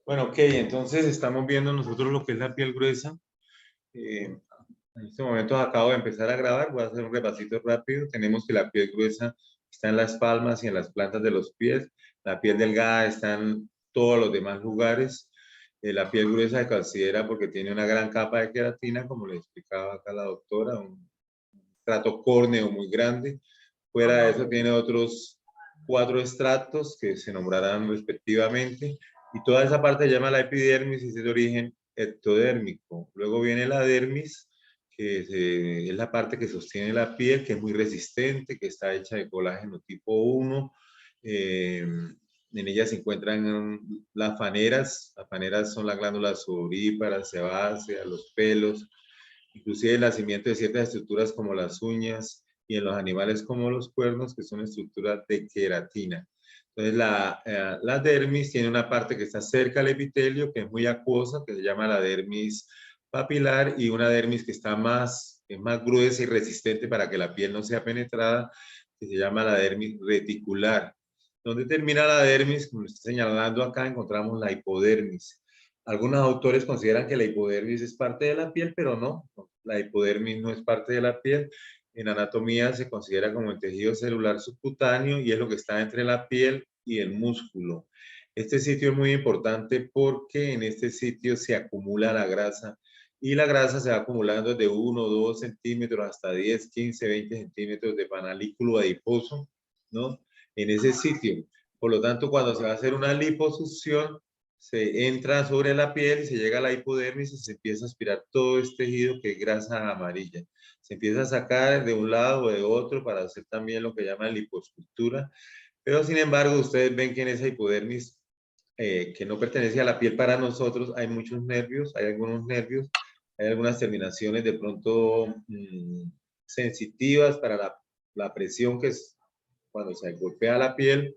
Bueno, ok, entonces estamos viendo nosotros lo que es la piel gruesa. En este momento acabo de empezar a grabar, voy a hacer un repasito rápido. Tenemos que la piel gruesa está en las palmas y en las plantas de los pies. La piel delgada está en todos los demás lugares. La piel gruesa se considera porque tiene una gran capa de queratina, como le explicaba acá la doctora, un estrato córneo muy grande. Fuera de eso tiene otros 4 estratos que se nombrarán respectivamente. Y toda esa parte se llama la epidermis y es de origen ectodérmico. Luego viene la dermis, es la parte que sostiene la piel, que es muy resistente, que está hecha de colágeno tipo 1. En ella se encuentran las faneras. Las faneras son las glándulas sudoríparas, sebáceas, los pelos, inclusive el nacimiento de ciertas estructuras como las uñas y en los animales como los cuernos, que son estructuras de queratina. Entonces, la dermis tiene una parte que está cerca al epitelio, que es muy acuosa, que se llama la dermis papilar, y una dermis que es más gruesa y resistente para que la piel no sea penetrada, que se llama la dermis reticular. Donde termina la dermis, como está señalando acá, encontramos la hipodermis. Algunos autores consideran que la hipodermis es parte de la piel, pero no, la hipodermis no es parte de la piel. En anatomía se considera como el tejido celular subcutáneo y es lo que está entre la piel y el músculo. Este sitio es muy importante porque en este sitio se acumula la grasa y la grasa se va acumulando de 1 o 2 centímetros hasta 10, 15, 20 centímetros de panalículo adiposo, ¿no? En ese sitio. Por lo tanto, cuando se va a hacer una liposucción, se entra sobre la piel y se llega a la hipodermis y se empieza a aspirar todo este tejido que es grasa amarilla. Se empieza a sacar de un lado o de otro para hacer también lo que llaman liposcultura. Pero sin embargo, ustedes ven que en esa hipodermis, que no pertenece a la piel para nosotros, hay muchos nervios, hay algunos nervios, hay algunas terminaciones de pronto sensitivas para la presión que es cuando se golpea la piel.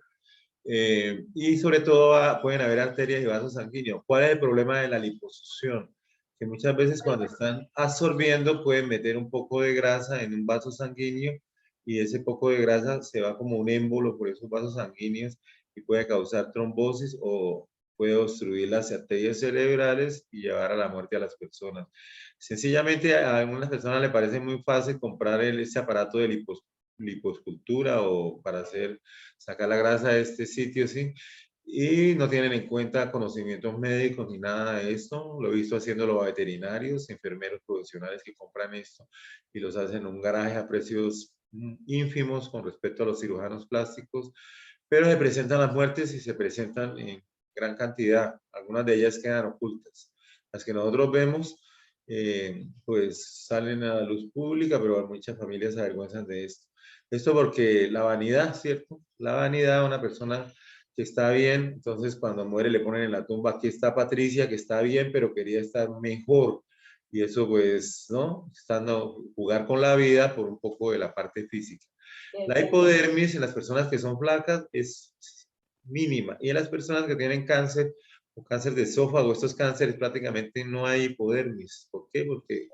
Y sobre todo pueden haber arterias y vasos sanguíneos. ¿Cuál es el problema de la liposucción? Que muchas veces cuando están absorbiendo pueden meter un poco de grasa en un vaso sanguíneo y ese poco de grasa se va como un émbolo por esos vasos sanguíneos y puede causar trombosis o puede obstruir las arterias cerebrales y llevar a la muerte a las personas. Sencillamente a algunas personas les parece muy fácil comprar ese aparato de liposcultura o para sacar la grasa de este sitio, ¿sí? Y no tienen en cuenta conocimientos médicos ni nada de esto. Lo he visto haciendo los veterinarios, enfermeros profesionales que compran esto y los hacen en un garaje a precios ínfimos con respecto a los cirujanos plásticos, pero se presentan las muertes y se presentan en gran cantidad. Algunas de ellas quedan ocultas. Las que nosotros vemos, pues salen a la luz pública, pero muchas familias se avergüenzan de esto. Esto porque la vanidad, ¿cierto? La vanidad de una persona que está bien, entonces cuando muere le ponen en la tumba, aquí está Patricia, que está bien, pero quería estar mejor. Y eso pues, ¿no? Estando jugar con la vida por un poco de la parte física. La hipodermis en las personas que son flacas es mínima y en las personas que tienen cáncer o cáncer de esófago, estos cánceres prácticamente no hay hipodermis. ¿Por qué? Porque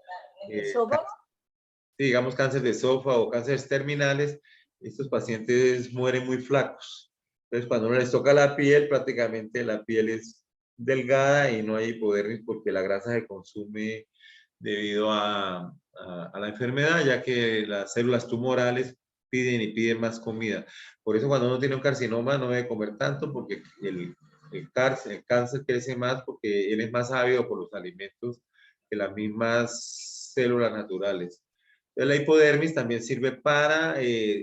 digamos cáncer de esófago o cánceres terminales, estos pacientes mueren muy flacos. Entonces, cuando uno les toca la piel, prácticamente la piel es delgada y no hay hipodermis porque la grasa se consume debido a la enfermedad, ya que las células tumorales piden y piden más comida. Por eso cuando uno tiene un carcinoma no debe comer tanto porque el cáncer crece más porque él es más ávido por los alimentos que las mismas células naturales. Entonces, la hipodermis también sirve para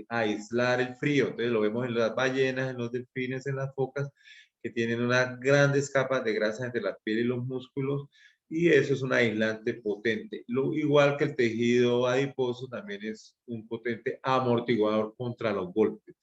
aislar el frío. Entonces, lo vemos en las ballenas, en los delfines, en las focas, que tienen unas grandes capas de grasa entre la piel y los músculos, y eso es un aislante potente. Igual que el tejido adiposo también es un potente amortiguador contra los golpes.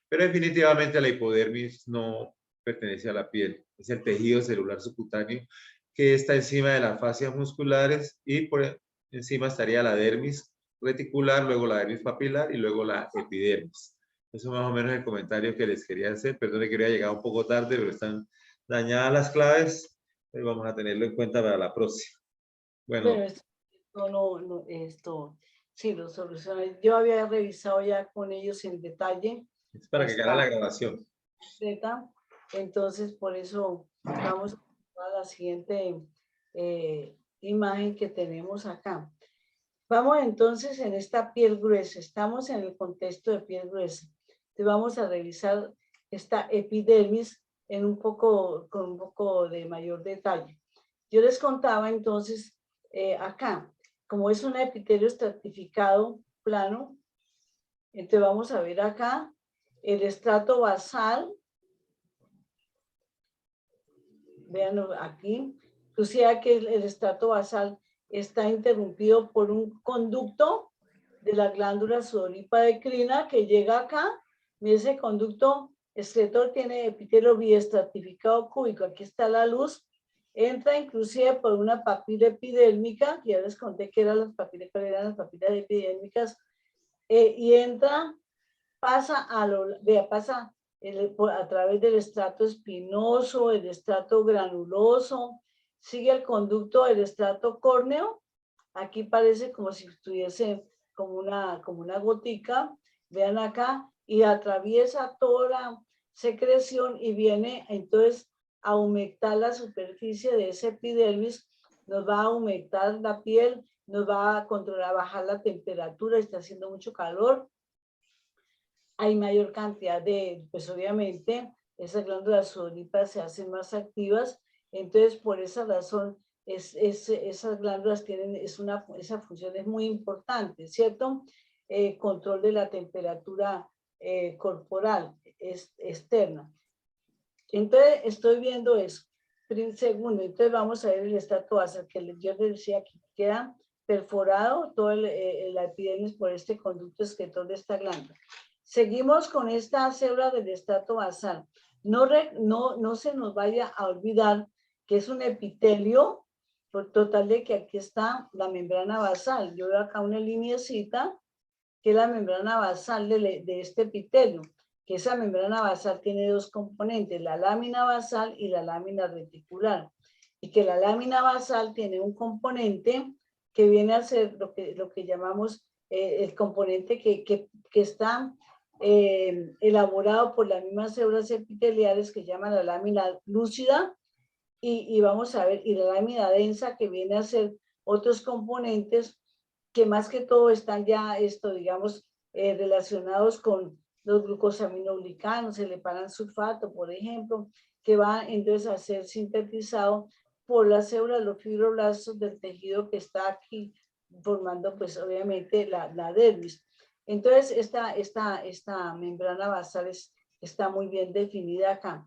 Pero definitivamente la hipodermis no pertenece a la piel, es el tejido celular subcutáneo que está encima de las fascias musculares y por encima estaría la dermis reticular, luego la dermis papilar y luego la epidermis. Eso más o menos es el comentario que les quería hacer. Perdón que quería llegar un poco tarde, pero están dañadas las claves. Pero vamos a tenerlo en cuenta para la próxima. Bueno, Bueno, esto esto sí lo solucioné. Yo había revisado ya con ellos en detalle es la para que quede esta la grabación. receta, entonces por eso vamos. a la siguiente imagen que tenemos acá. Vamos entonces en esta piel gruesa, estamos en el contexto de piel gruesa. Entonces vamos a revisar esta epidermis con un poco de mayor detalle. Yo les contaba entonces acá, como es un epitelio estratificado plano, entonces vamos a ver acá el estrato basal. Vean aquí, inclusive aquí el estrato basal está interrumpido por un conducto de la glándula sudoríparocrina que llega acá. Y ese conducto excretor tiene epitelio biestratificado cúbico. Aquí está la luz. Entra inclusive por una papila epidérmica, que ya les conté que eran las papilas epidérmicas, y entra, pasa a través del estrato espinoso, el estrato granuloso, sigue el conducto del estrato córneo. Aquí parece como si estuviese como una gotica, vean acá, y atraviesa toda la secreción y viene entonces a humectar la superficie de ese epidermis, nos va a humectar la piel, nos va a controlar, bajar la temperatura, está haciendo mucho calor, hay mayor cantidad pues obviamente, esas glándulas sudoríparas se hacen más activas, entonces por esa razón esas glándulas tienen, esa función es muy importante, ¿cierto? Control de la temperatura corporal externa. Entonces estoy viendo eso. Segundo, entonces vamos a ver el estrato basal, que yo les decía que queda perforado todo la epidermis por este conducto excretor de esta glándula. Seguimos con esta célula del estrato basal. No se nos vaya a olvidar que es un epitelio, por total de que aquí está la membrana basal. Yo veo acá una lineecita, que es la membrana basal de este epitelio, que esa membrana basal tiene dos componentes, la lámina basal y la lámina reticular. Y que la lámina basal tiene un componente que viene a ser lo que llamamos el componente que está elaborado por las mismas células epiteliales que llaman la lámina lúcida y vamos a ver, y la lámina densa que viene a ser otros componentes que más que todo están ya digamos, relacionados con los glucosaminoglicanos, el heparansulfato, por ejemplo, que va entonces a ser sintetizado por las células, los fibroblastos del tejido que está aquí formando pues obviamente la dermis. Entonces esta membrana basal está muy bien definida acá.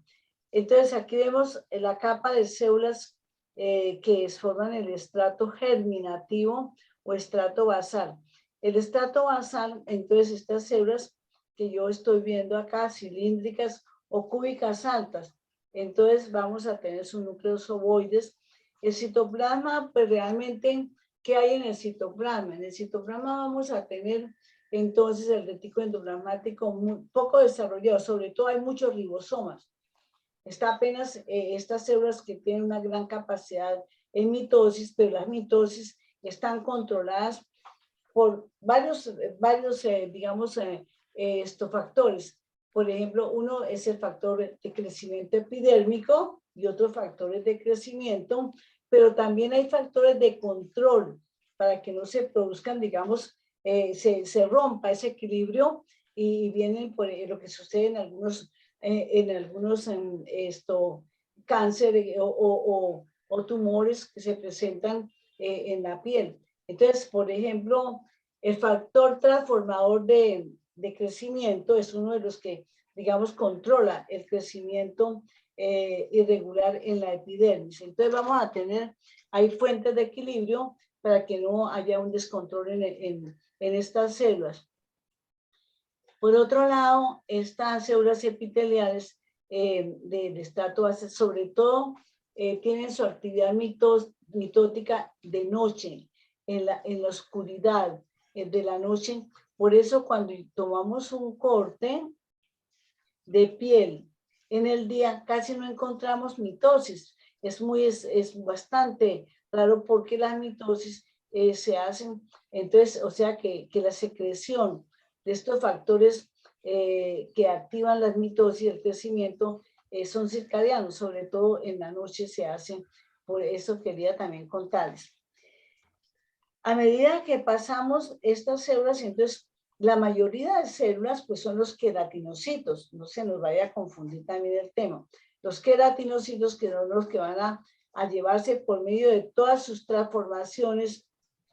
Entonces aquí vemos la capa de células que forman el estrato germinativo o estrato basal. El estrato basal, entonces estas células que yo estoy viendo acá, cilíndricas o cúbicas altas, entonces vamos a tener sus núcleos ovoides. El citoplasma, pues realmente, ¿qué hay en el citoplasma? En el citoplasma vamos a tener entonces el retículo endoplasmático muy poco desarrollado, sobre todo hay muchos ribosomas. Está apenas estas células que tienen una gran capacidad en mitosis, pero las mitosis están controladas por varios digamos, estos factores. Por ejemplo, uno es el factor de crecimiento epidérmico y otros factores de crecimiento, pero también hay factores de control para que no se produzcan, digamos, se rompa ese equilibrio y vienen por lo que sucede en algunos cáncer o tumores que se presentan en la piel. Entonces, por ejemplo, el factor transformador de crecimiento es uno de los que, digamos, controla el crecimiento irregular en la epidermis. Entonces, vamos a tener, hay fuentes de equilibrio para que no haya un descontrol en estas células. Por otro lado, estas células epiteliales del estrato basal, sobre todo, tienen su actividad mitótica de noche, en la oscuridad de la noche. Por eso cuando tomamos un corte de piel en el día, casi no encontramos mitosis. Es bastante raro porque las mitosis se hacen, entonces, o sea que la secreción de estos factores que activan la mitosis y el crecimiento son circadianos, sobre todo en la noche se hacen, por eso quería también contarles. A medida que pasamos estas células, entonces la mayoría de células pues son los queratinocitos, no se nos vaya a confundir también el tema. Los queratinocitos que son los que van a llevarse por medio de todas sus transformaciones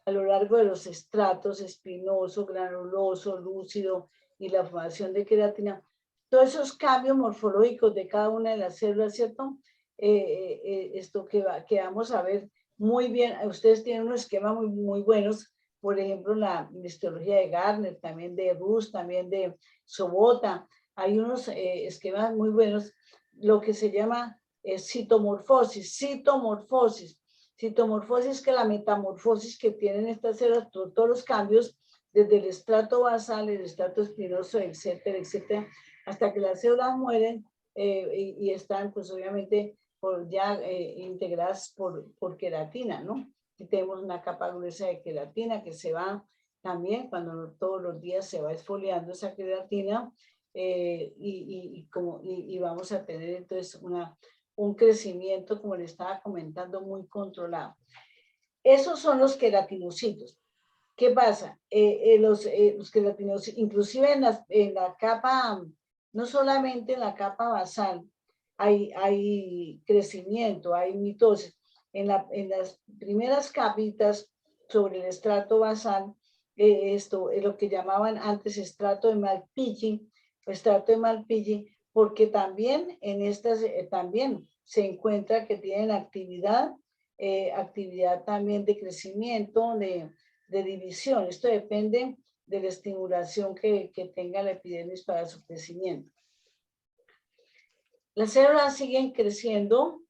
a lo largo de los estratos espinoso, granuloso, lúcido y la formación de queratina. Todos esos cambios morfológicos de cada una de las células, ¿cierto? Esto que vamos a ver muy bien, ustedes tienen un esquema muy buenos, por ejemplo, la histología de Gardner, también de Rus, también de Sobota, hay unos esquemas muy buenos, lo que se llama citomorfosis, que la metamorfosis que tienen estas células, todos los cambios, desde el estrato basal, el estrato espinoso, etcétera, etcétera, hasta que las células mueren y están, pues obviamente, ya integradas por queratina, ¿no? Y tenemos una capa gruesa de queratina que se va también cuando todos los días se va exfoliando esa queratina y vamos a tener entonces un crecimiento, como le estaba comentando, muy controlado. Esos son los queratinocitos. ¿Qué pasa? Los queratinocitos, inclusive en la capa, no solamente en la capa basal, hay crecimiento, hay mitosis. En las primeras capitas sobre el estrato basal, esto es lo que llamaban antes estrato de Malpighi, porque también en estas también se encuentra que tienen actividad también de crecimiento, de división. Esto depende de la estimulación que tenga la epidermis para su crecimiento. Las células siguen creciendo,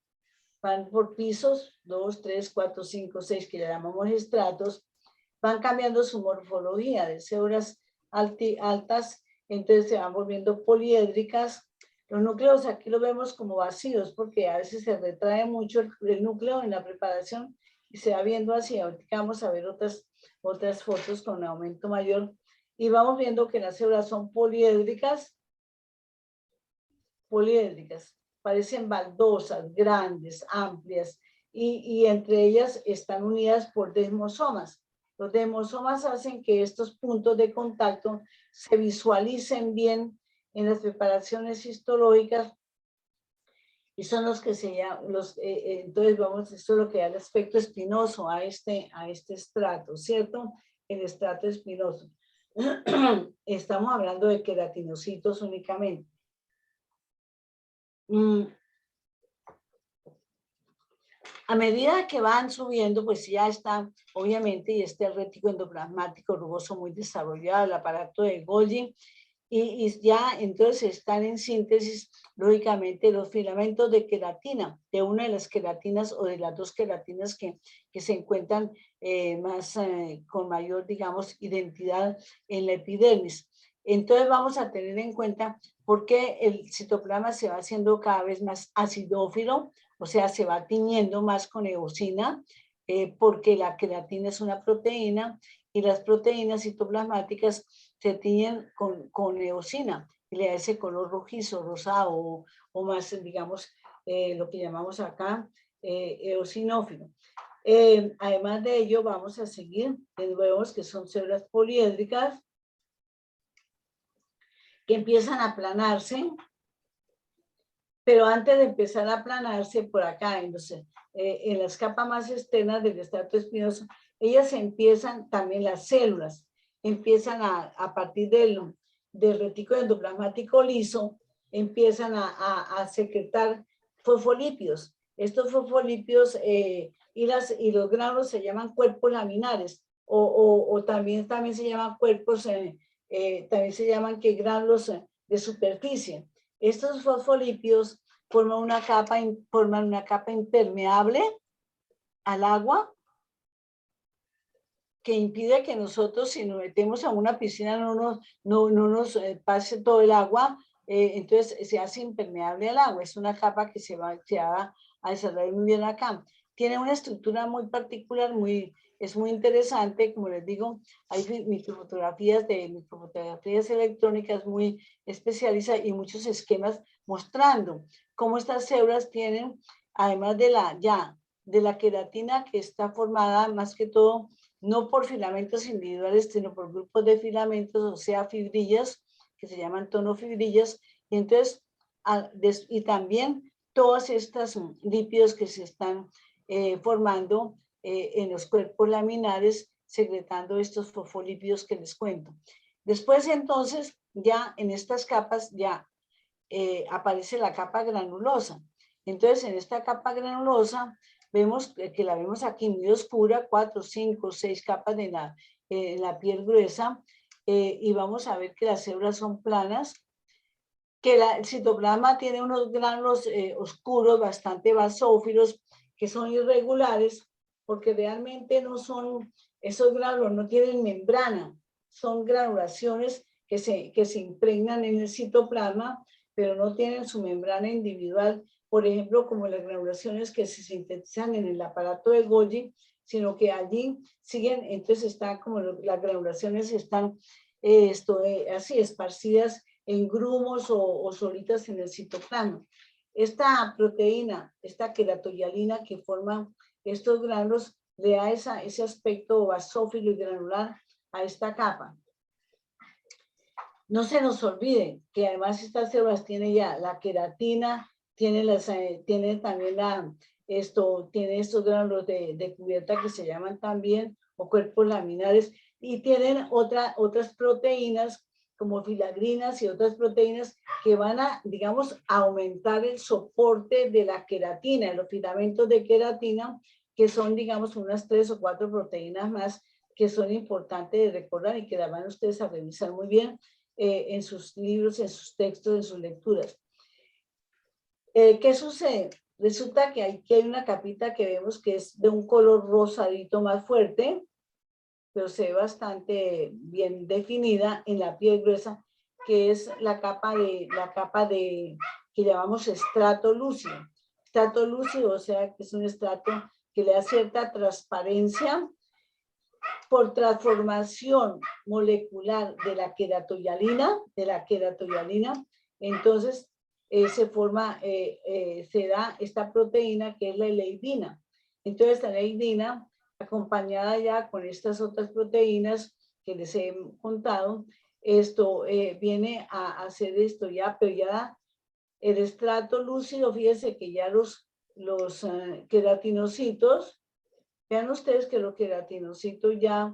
van por pisos, 2, 3, 4, 5, 6, que le llamamos estratos, van cambiando su morfología de células altas, entonces se van volviendo poliédricas. Los núcleos aquí los vemos como vacíos porque a veces se retrae mucho el núcleo en la preparación y se va viendo así. Ahorita vamos a ver otras fotos con aumento mayor y vamos viendo que las células son poliédricas, parecen baldosas, grandes, amplias, y entre ellas están unidas por desmosomas. Los desmosomas hacen que estos puntos de contacto se visualicen bien en las preparaciones histológicas y son los que se llaman, entonces vamos, esto es lo que da el aspecto espinoso a este estrato, ¿cierto? El estrato espinoso. Estamos hablando de queratinocitos únicamente. A medida que van subiendo, pues ya está, obviamente, y este rético endoplasmático rugoso muy desarrollado, el aparato de Golgi, y ya entonces están en síntesis, lógicamente, los filamentos de queratina, de una de las queratinas o de las dos queratinas que se encuentran con mayor, digamos, identidad en la epidermis. Entonces vamos a tener en cuenta por qué el citoplasma se va haciendo cada vez más acidófilo, o sea, se va tiñendo más con eosina, porque la queratina es una proteína y las proteínas citoplasmáticas se tiñen con eosina y le da ese color rojizo, rosado o más, digamos, lo que llamamos acá eosinófilo. Además de ello, vamos a seguir, vemos que son células poliédricas que empiezan a aplanarse, pero antes de empezar a aplanarse por acá, en las capas más externas del estrato espinoso, ellas empiezan, también las células, empiezan a partir del retículo endoplasmático liso, empiezan a secretar fosfolípidos. Estos fosfolípidos y los gránulos se llaman cuerpos laminares, o también se llaman cuerpos, también se llaman gránulos de superficie. Estos fosfolípidos forman una capa impermeable al agua que impide que nosotros, si nos metemos a una piscina, no nos pase todo el agua, entonces se hace impermeable al agua. Es una capa que se va a desarrollar muy bien acá. Tiene una estructura muy particular, muy es muy interesante, como les digo, hay microfotografías electrónicas muy especializadas y muchos esquemas mostrando cómo estas células tienen, además de la queratina que está formada más que todo, no por filamentos individuales, sino por grupos de filamentos, o sea, fibrillas, que se llaman tonofibrillas, y entonces, y también todas estas lípidos que se están formando en los cuerpos laminares, secretando estos fosfolípidos que les cuento. Después, entonces, ya en estas capas, ya aparece la capa granulosa. Entonces, en esta capa granulosa, vemos que la vemos aquí muy oscura, 4, 5, 6 capas de la piel gruesa, y vamos a ver que las células son planas, que el citoplasma tiene unos granos oscuros, bastante basófilos, que son irregulares, porque realmente no son, esos granos no tienen membrana, son granulaciones que se impregnan en el citoplasma, pero no tienen su membrana individual, por ejemplo, como las granulaciones que se sintetizan en el aparato de Golgi, sino que allí siguen, entonces están como las granulaciones están así esparcidas en grumos o solitas en el citoplasma. Esta proteína, esta queratoyalina que forma estos granos, le da ese aspecto basófilo y granular a esta capa. No se nos olvide que además estas células tienen ya la queratina, tiene también tiene estos granos de cubierta que se llaman también, o cuerpos laminares, y tienen otras proteínas como filagrinas y otras proteínas que van a, digamos, aumentar el soporte de la queratina, de los filamentos de queratina, que son, digamos, unas 3 o 4 proteínas más que son importantes de recordar y que las van ustedes a revisar muy bien en sus libros, en sus textos, en sus lecturas. ¿Qué sucede? Resulta que aquí hay una capita que vemos que es de un color rosadito más fuerte, pero se ve bastante bien definida en la piel gruesa, que es la capa que llamamos estrato lúcido. Estrato lúcido, o sea, que es un estrato que le da cierta transparencia por transformación molecular de la queratoyalina, entonces se da esta proteína que es la eleidina. Entonces la eleidina, acompañada ya con estas otras proteínas que les he contado, viene a hacer esto ya, pero ya el estrato lúcido, fíjense que ya los queratinocitos, vean ustedes que los queratinocitos ya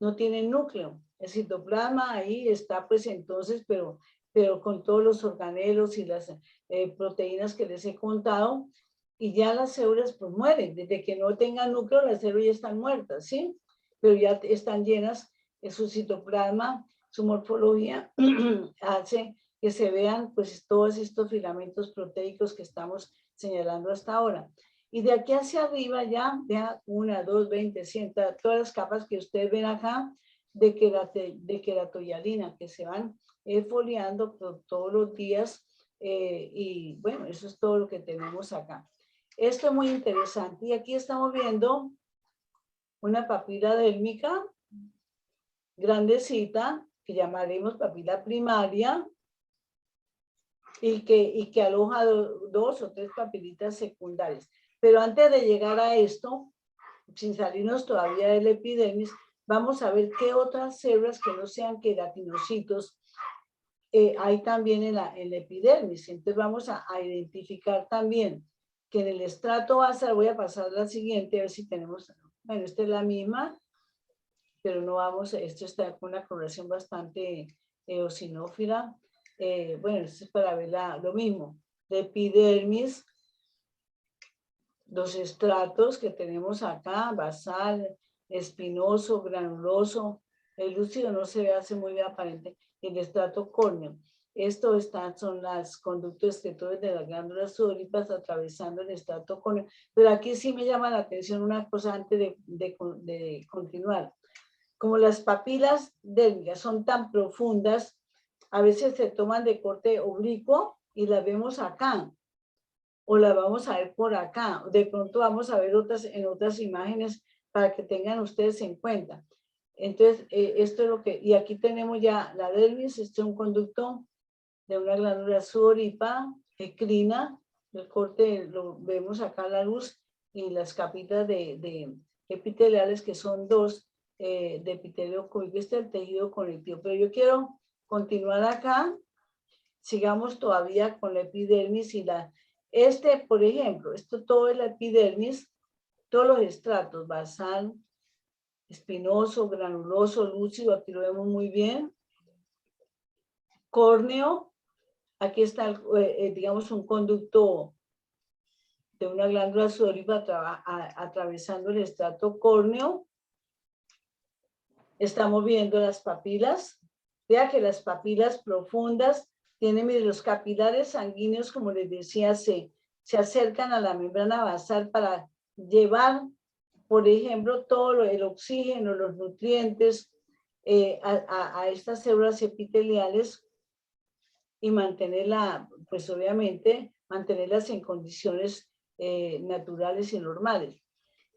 no tienen núcleo. El citoplasma ahí está, pues entonces, pero con todos los organelos y las proteínas que les he contado, y ya las células pues mueren. Desde que no tengan núcleo, las células ya están muertas, ¿sí? Pero ya están llenas de su citoplasma, su morfología hace que se vean pues todos estos filamentos proteicos que estamos señalando hasta ahora. Y de aquí hacia arriba ya, 1, 2, 20, 100, todas las capas que ustedes ven acá de queratoyalina que se van foliando todos los días. Y bueno, eso es todo lo que tenemos acá. Esto es muy interesante. Y aquí estamos viendo una papila dérmica grandecita, que llamaremos papila primaria, y que aloja 2 o 3 papilitas secundarias. Pero antes de llegar a esto, sin salirnos todavía del epidermis, vamos a ver qué otras células que no sean queratinocitos hay también en la epidermis. Entonces vamos a identificar también que en el estrato basal, voy a pasar a la siguiente, a ver si tenemos, bueno, esta es la misma, pero no vamos, esto está con una coloración bastante eosinófila. Bueno, esto es para ver lo mismo, de epidermis, los estratos que tenemos acá, basal, espinoso, granuloso, el lúcido no se ve, hace muy bien aparente, el estrato córneo. Esto son los conductos excretores de las glándulas sudoríparas atravesando el estrato córneo. Pero aquí sí me llama la atención una cosa antes de continuar. Como las papilas dérmicas son tan profundas, a veces se toman de corte oblicuo y las vemos acá, o las vamos a ver por acá. De pronto vamos a ver en otras imágenes para que tengan ustedes en cuenta. Entonces, esto es lo que, y aquí tenemos ya la dermis, este es un conducto de una glándula sudorípara, crina, el corte lo vemos acá a la luz, y las capitas de epiteliales, que son dos de epitelio cúbico, este es el tejido conectivo. Pero yo quiero continuar acá, sigamos todavía con la epidermis y por ejemplo, esto todo es la epidermis, todos los estratos, basal, espinoso, granuloso, lúcido, aquí lo vemos muy bien. Córneo, aquí está, digamos, un conducto de una glándula sudorípara atravesando el estrato córneo. Estamos viendo las papilas. Vea que las papilas profundas tienen, mire, los capilares sanguíneos, como les decía, se acercan a la membrana basal para llevar, por ejemplo, todo el oxígeno, los nutrientes a estas células epiteliales y mantenerla, pues obviamente, mantenerlas en condiciones naturales y normales.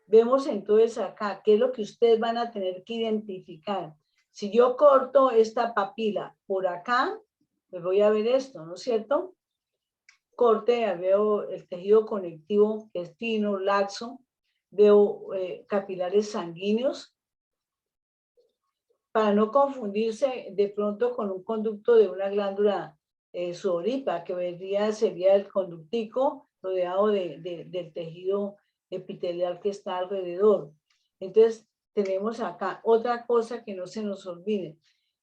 Vemos entonces acá qué es lo que ustedes van a tener que identificar. Si yo corto esta papila por acá, pues voy a ver esto, ¿no es cierto? Corte, veo el tejido conectivo que es fino, laxo, veo capilares sanguíneos, para no confundirse de pronto con un conducto de una glándula sudorípara, que sería el conductico rodeado del tejido epitelial que está alrededor. Entonces, tenemos acá otra cosa que no se nos olvide,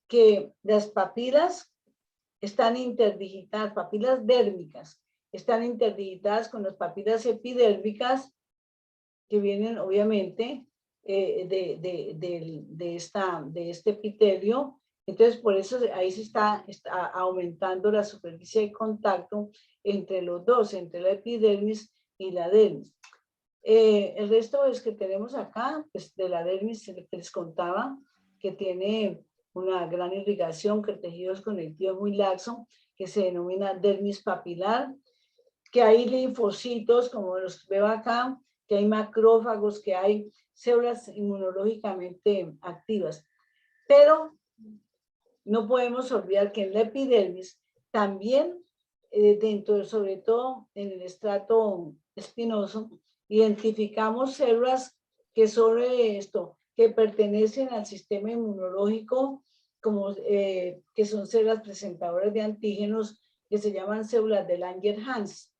que las papilas están interdigitadas, papilas dérmicas, están interdigitadas con las papilas epidérmicas, que vienen obviamente de este epitelio. Entonces, por eso ahí se está aumentando la superficie de contacto entre los dos, entre la epidermis y la dermis. El resto es que tenemos acá, pues de la dermis que les contaba, que tiene una gran irrigación, que el tejido conectivo es muy laxo, que se denomina dermis papilar, que hay linfocitos, como los veo acá, que hay macrófagos, que hay células inmunológicamente activas. Pero no podemos olvidar que en la epidermis también, sobre todo en el estrato espinoso, identificamos células que son que pertenecen al sistema inmunológico, como que son células presentadoras de antígenos, que se llaman células de Langerhans.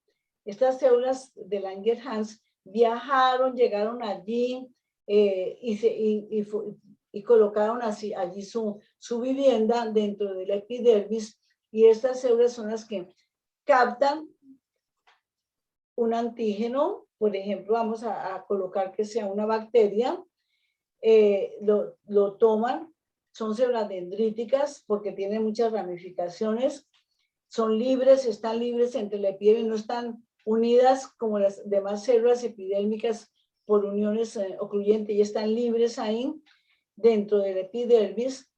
Estas células de Langerhans viajaron, llegaron allí y colocaron allí su vivienda dentro de la epidermis, y estas células son las que captan un antígeno. Por ejemplo, vamos a colocar que sea una bacteria, lo toman, son células dendríticas porque tienen muchas ramificaciones, son libres, están libres entre la epidermis, no están unidas como las demás células epidérmicas por uniones ocluyentes, y están libres ahí dentro de la epidermis,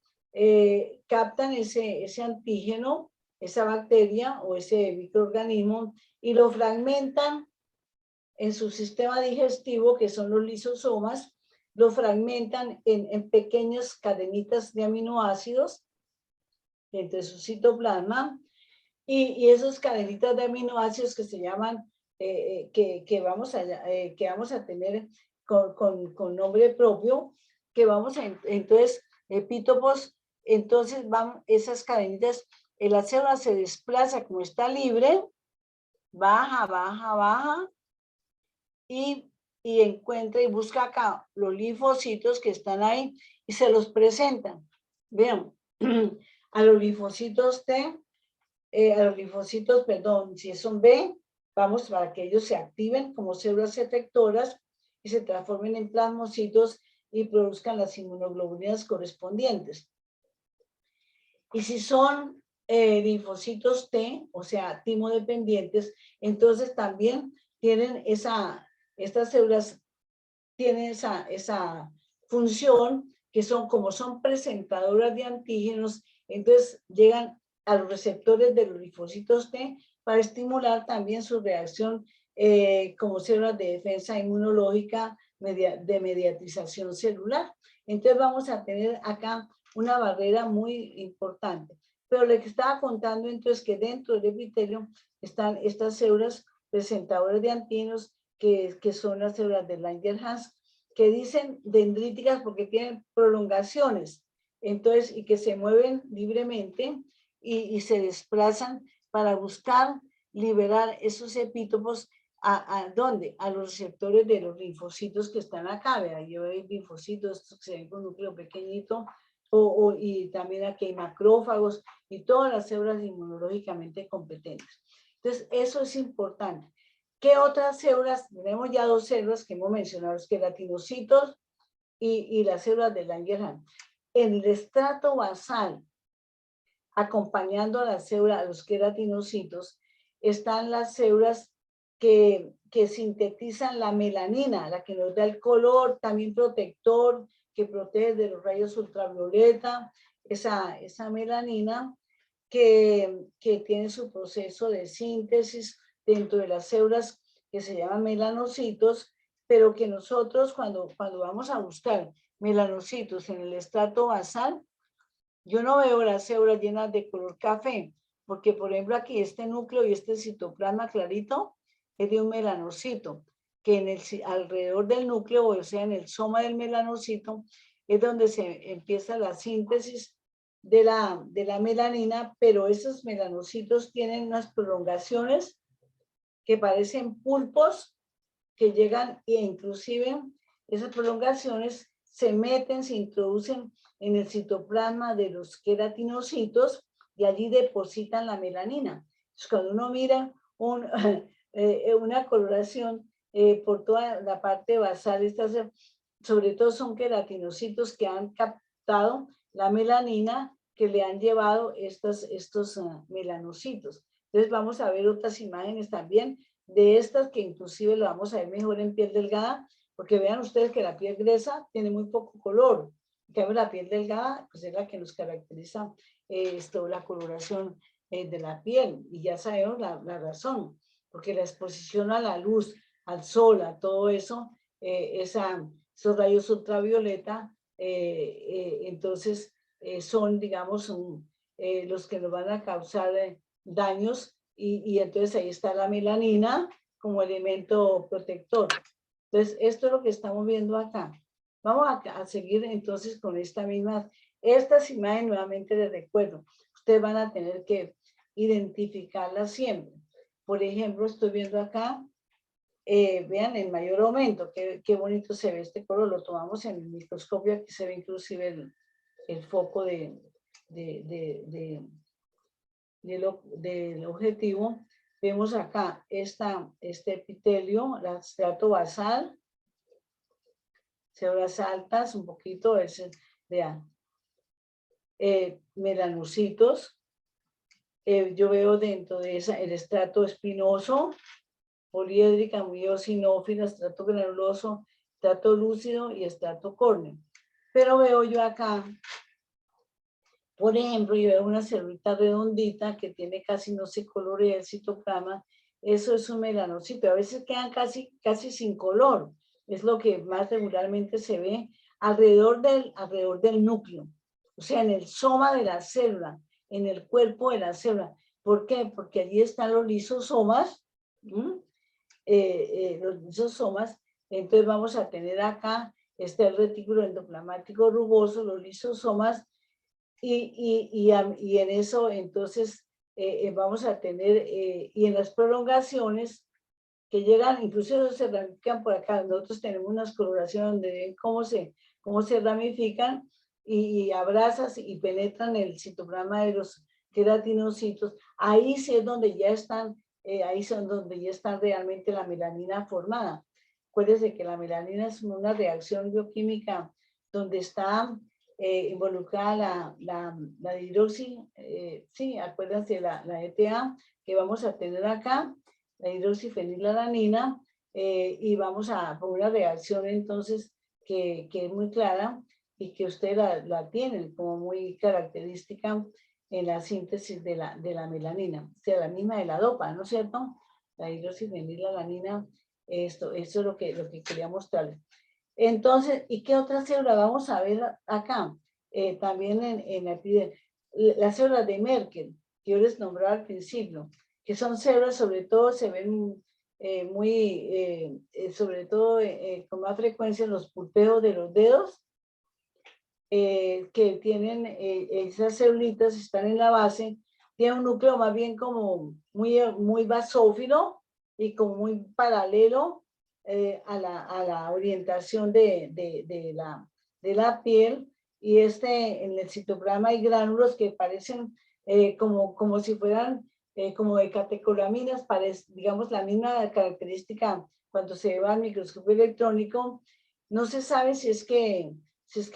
captan ese antígeno, esa bacteria o ese microorganismo, y lo fragmentan en su sistema digestivo, que son los lisosomas, lo fragmentan en pequeñas cadenitas de aminoácidos entre su citoplasma, y esas cadenitas de aminoácidos que se llaman, que vamos a tener con nombre propio, que vamos a, entonces, epítopos, entonces van esas cadenitas, la célula se desplaza como está libre, baja, baja, baja, y encuentra y busca acá los linfocitos que están ahí y se los presentan. Vean, a los linfocitos T, a los linfocitos, perdón, si son B, vamos para que ellos se activen como células efectoras y se transformen en plasmocitos y produzcan las inmunoglobulinas correspondientes. Y si son linfocitos T, o sea, timodependientes, entonces también tienen estas células tienen esa función, que como son presentadoras de antígenos, entonces llegan a los receptores de los linfocitos T para estimular también su reacción como células de defensa inmunológica de mediatización celular. Entonces vamos a tener acá una barrera muy importante. Pero lo que estaba contando entonces que dentro del epitelio están estas células presentadoras de antígenos que son las células de Langerhans, que dicen dendríticas porque tienen prolongaciones, entonces, y que se mueven libremente y se desplazan para buscar liberar esos epítopos ¿a dónde? A los receptores de los linfocitos que están acá, ¿verdad? Yo veo linfocitos, estos que se ven con un núcleo pequeñito, y también aquí hay macrófagos y todas las células inmunológicamente competentes. Entonces, eso es importante. ¿Qué otras células? Tenemos ya dos células que hemos mencionado, los queratinocitos y las células de Langerhans. En el estrato basal, acompañando a la célula, a los queratinocitos, están las células que sintetizan la melanina, la que nos da el color, también protector, que protege de los rayos ultravioleta, esa melanina que tiene su proceso de síntesis dentro de las células que se llaman melanocitos, pero que nosotros cuando vamos a buscar melanocitos en el estrato basal, yo no veo las células llenas de color café, porque por ejemplo aquí este núcleo y este citoplasma clarito es de un melanocito, que alrededor del núcleo, o sea, en el soma del melanocito, es donde se empieza la síntesis de la melanina, pero esos melanocitos tienen unas prolongaciones que parecen pulpos que llegan e inclusive esas prolongaciones se meten, se introducen en el citoplasma de los queratinocitos y allí depositan la melanina. Entonces, cuando uno mira una coloración por toda la parte basal, sobre todo son queratinocitos que han captado la melanina que le han llevado estos melanocitos. Entonces vamos a ver otras imágenes también de estas que inclusive lo vamos a ver mejor en piel delgada, porque vean ustedes que la piel gruesa tiene muy poco color. En cambio, la piel delgada pues es la que nos caracteriza la coloración de la piel, y ya sabemos la razón, porque la exposición a la luz, al sol, a todo eso, esos rayos ultravioleta, entonces son, digamos, los que nos van a causar daños, y entonces ahí está la melanina como elemento protector. Entonces, esto es lo que estamos viendo acá. Vamos a seguir entonces con estas imágenes nuevamente de recuerdo. Ustedes van a tener que identificarlas siempre. Por ejemplo, estoy viendo acá, vean el mayor aumento, qué bonito se ve este color, lo tomamos en el microscopio, aquí se ve inclusive el foco del objetivo. Vemos acá este epitelio, el estrato basal, células altas, un poquito, vean, melanocitos. Yo veo dentro de el estrato espinoso, poliédrica, muy eosinófila, estrato granuloso, estrato lúcido y estrato córneo. Pero veo yo acá, por ejemplo, yo veo una celulita redondita que tiene casi no se colorea el citoplasma. Eso es un melanocito. A veces quedan casi sin color. Es lo que más regularmente se ve alrededor del núcleo. O sea, en el soma de la célula, en el cuerpo de la célula. ¿Por qué? Porque allí están los lisosomas. Los lisosomas. Entonces vamos a tener acá el retículo endoplasmático rugoso, los lisosomas. Y en eso, entonces, vamos a tener, y en las prolongaciones que llegan, incluso se ramifican por acá. Nosotros tenemos unas coloraciones donde ven cómo se ramifican y abrazas y penetran el citoplasma de los queratinocitos. Ahí sí es donde ya están, donde ya está realmente la melanina formada. Acuérdense que la melanina es una reacción bioquímica donde está involucrada la hidroxi, sí, acuérdense la ETA que vamos a tener acá, la hidroxifenilalanina, y vamos a poner una reacción entonces que es muy clara y que ustedes la tienen como muy característica en la síntesis de la melanina, o sea, la misma de la dopa, ¿no es cierto? La hidroxifenilalanina, esto es lo que quería mostrarles. Entonces, ¿y qué otra célula vamos a ver acá? También en la epidemia. Las células de Merkel, que yo les nombraba al principio, que son células, sobre todo, se ven sobre todo con más frecuencia en los pulpeos de los dedos, que tienen esas celulitas, están en la base, tienen un núcleo más bien como muy basófilo y como muy paralelo a la orientación de la piel, y en el citoplasma hay gránulos que parecen como si fueran como de catecolaminas, digamos la misma característica cuando se va al microscopio electrónico. No se sabe si es que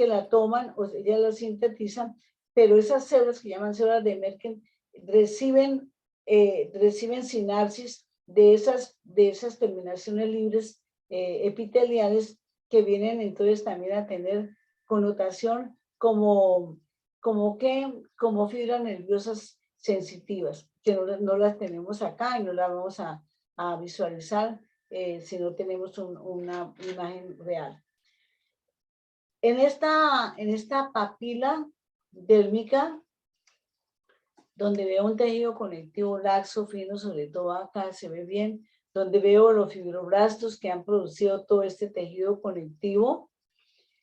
la toman o ya la sintetizan, pero esas células que llaman células de Merkel reciben sinapsis de esas terminaciones libres epiteliales, que vienen entonces también a tener connotación como fibras nerviosas sensitivas, que no las tenemos acá y no las vamos a visualizar si no tenemos una imagen real. En esta papila dérmica, donde veo un tejido conectivo laxo, fino, sobre todo acá se ve bien, donde veo los fibroblastos que han producido todo este tejido conectivo,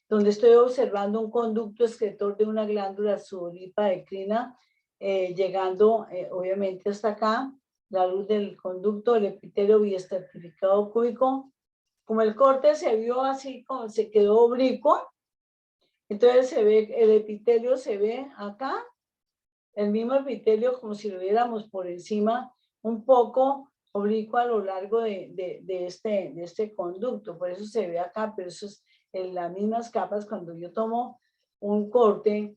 donde estoy observando un conducto excretor de una glándula sudoríparencrina, llegando obviamente hasta acá, la luz del conducto, el epitelio biestratificado cúbico. Como el corte se vio así, como se quedó oblicuo, entonces se ve, el epitelio se ve acá, el mismo epitelio como si lo viéramos por encima, un poco oblicuo a lo largo de este conducto, por eso se ve acá, pero eso es en las mismas capas. Cuando yo tomo un corte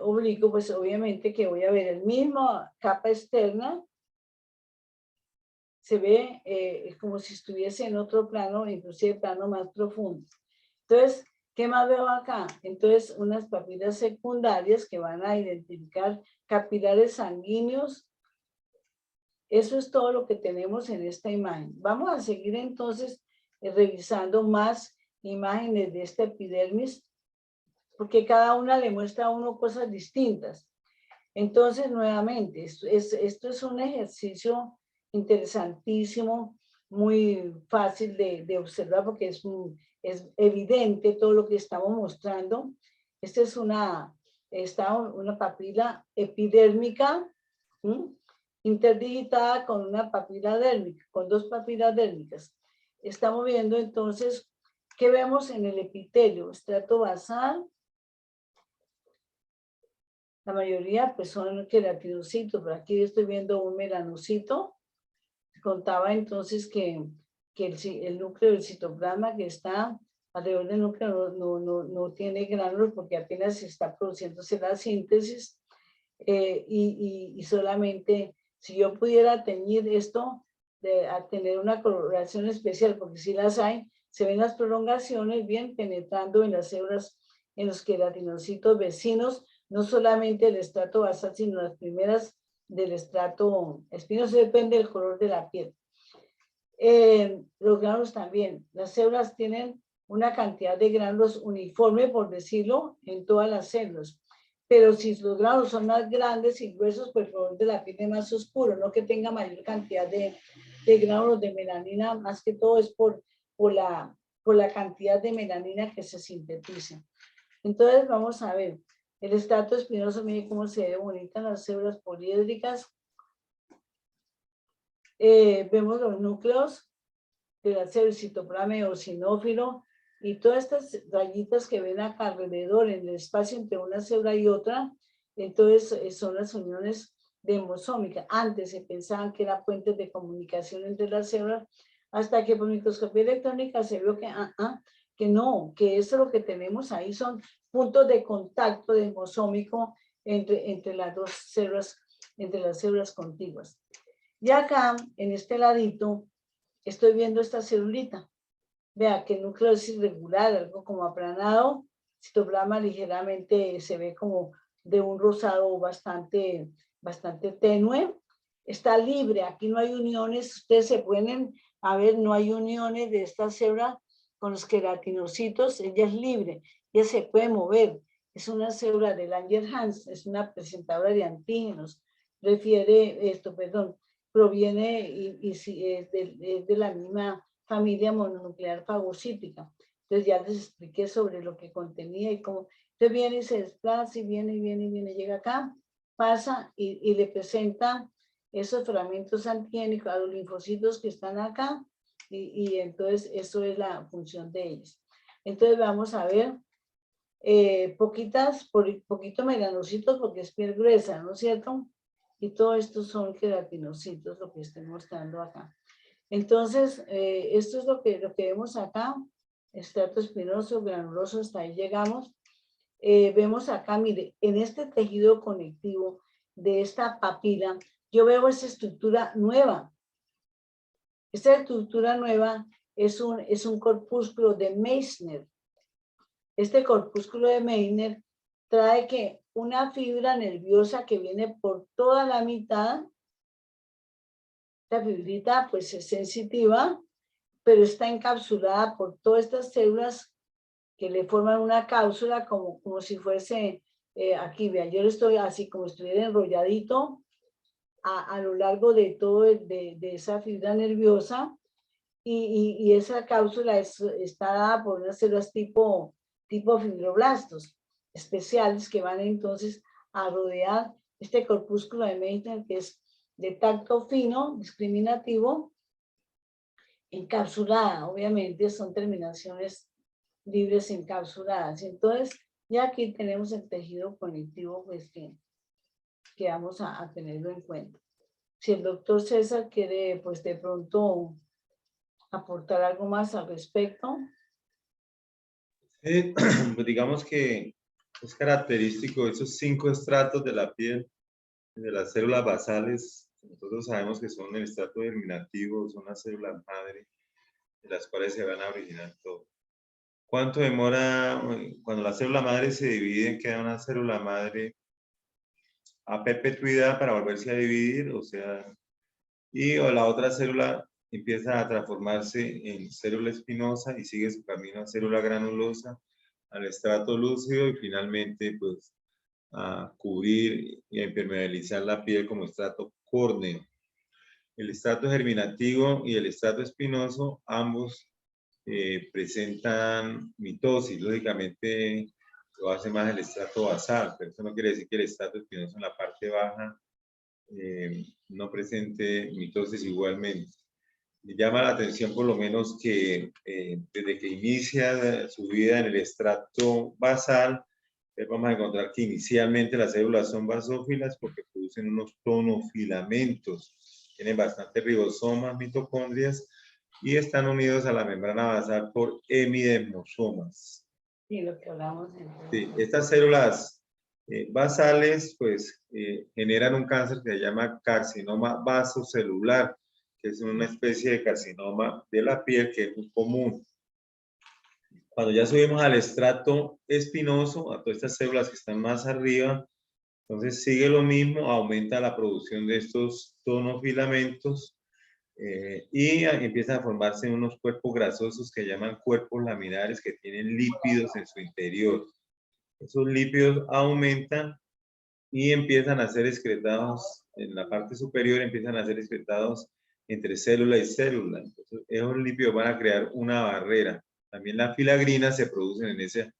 oblicuo, pues obviamente que voy a ver el mismo capa externa, se ve como si estuviese en otro plano, inclusive plano más profundo. Entonces, ¿qué más veo acá? Entonces, unas papilas secundarias que van a identificar capilares sanguíneos. Eso es todo lo que tenemos en esta imagen. Vamos a seguir entonces revisando más imágenes de esta epidermis, porque cada una le muestra a uno cosas distintas. Entonces, nuevamente, esto es un ejercicio interesantísimo, muy fácil de observar, porque es evidente todo lo que estamos mostrando. Esta es una papila epidérmica, interdigitada con una papila dérmica, con dos papilas dérmicas. Estamos viendo entonces qué vemos en el epitelio: estrato basal. La mayoría pues son queratinocitos, pero aquí estoy viendo un melanocito. Contaba entonces que el núcleo del citoplasma que está alrededor del núcleo no tiene gránulos, porque apenas se está produciéndose la síntesis, y solamente si yo pudiera teñir esto, a tener una coloración especial, porque si las hay, se ven las prolongaciones bien penetrando en las células, en los queratinocitos vecinos, no solamente el estrato basal, sino las primeras del estrato espinoso, depende del color de la piel. Los gránulos también, las células tienen una cantidad de gránulos uniforme, por decirlo, en todas las células. Pero si los gránulos son más grandes y gruesos, pues el color de la piel es más oscuro, no que tenga mayor cantidad de gránulos de melanina, más que todo es por la cantidad de melanina que se sintetiza. Entonces vamos a ver, el estrato espinoso, miren cómo se ve bonita las células poliédricas. Vemos los núcleos de la célula citoplasma eosinófilo, y todas estas rayitas que ven acá alrededor en el espacio entre una célula y otra, entonces son las uniones demosómicas. Antes se pensaban que eran puentes de comunicación entre las células, hasta que por microscopía electrónica se vio que no, que eso lo que tenemos ahí son puntos de contacto demosómico entre las dos células, entre las células contiguas. Y acá, en este ladito, estoy viendo esta celulita. Vea que el núcleo es irregular, algo como aplanado, citoplasma ligeramente se ve como de un rosado bastante tenue. Está libre, aquí no hay uniones, ustedes se pueden ver, no hay uniones de esta célula con los queratinocitos, ella es libre, ella se puede mover. Es una célula de Langerhans, es una presentadora de antígenos. Proviene es de la misma familia mononuclear fagocítica. Entonces ya les expliqué sobre lo que contenía y cómo. Entonces viene y se desplaza y viene, llega acá, pasa y le presenta esos fragmentos antigénicos a los linfocitos que están acá y entonces eso es la función de ellos. Entonces vamos a ver poquito melanocitos porque es piel gruesa, ¿no es cierto? Y todo esto son queratinocitos, lo que estoy mostrando acá. Entonces, esto es lo que vemos acá, estrato espinoso, granuloso, hasta ahí llegamos. Vemos acá, mire, en este tejido conectivo de esta papila, yo veo esa estructura nueva. Esta estructura nueva es un corpúsculo de Meissner. Este corpúsculo de Meissner trae que una fibra nerviosa que viene por toda la mitad, la fibrita pues es sensitiva, pero está encapsulada por todas estas células que le forman una cápsula como si fuese, aquí vean, yo le estoy así como si estuviera enrolladito a lo largo de todo de esa fibra nerviosa y esa cápsula está dada por unas células tipo fibroblastos especiales que van entonces a rodear este corpúsculo de Meissner que es de tacto fino, discriminativo, encapsulada, obviamente son terminaciones libres encapsuladas. Entonces, ya aquí tenemos el tejido conectivo, pues que vamos a tenerlo en cuenta. Si el doctor César quiere, pues de pronto aportar algo más al respecto. Pues digamos que es característico de esos 5 estratos de la piel, de las células basales. Nosotros sabemos que son el estrato germinativo, son las células madre, de las cuales se van a originar todo. ¿Cuánto demora cuando la célula madre se divide? Queda una célula madre a perpetuidad para volverse a dividir, o sea, o la otra célula empieza a transformarse en célula espinosa y sigue su camino a célula granulosa, al estrato lúcido y finalmente pues a cubrir y a impermeabilizar la piel como estrato córneo. El estrato germinativo y el estrato espinoso, ambos presentan mitosis. Lógicamente lo hace más el estrato basal, pero eso no quiere decir que el estrato espinoso en la parte baja no presente mitosis igualmente. Me llama la atención por lo menos que desde que inicia su vida en el estrato basal, vamos a encontrar que inicialmente las células son basófilas porque producen unos tonofilamentos, tienen bastantes ribosomas, mitocondrias y están unidos a la membrana basal por hemidesmosomas. Sí, lo que hablamos. Sí, estas células basales pues generan un cáncer que se llama carcinoma vasocelular, que es una especie de carcinoma de la piel que es muy común. Cuando ya subimos al estrato espinoso, a todas estas células que están más arriba, entonces sigue lo mismo, aumenta la producción de estos tonofilamentos y empiezan a formarse unos cuerpos grasosos que llaman cuerpos laminares que tienen lípidos en su interior. Esos lípidos aumentan y empiezan a ser excretados en la parte superior, empiezan a ser excretados entre célula y célula. Entonces, esos lípidos van a crear una barrera. También la filagrina se producen en ese.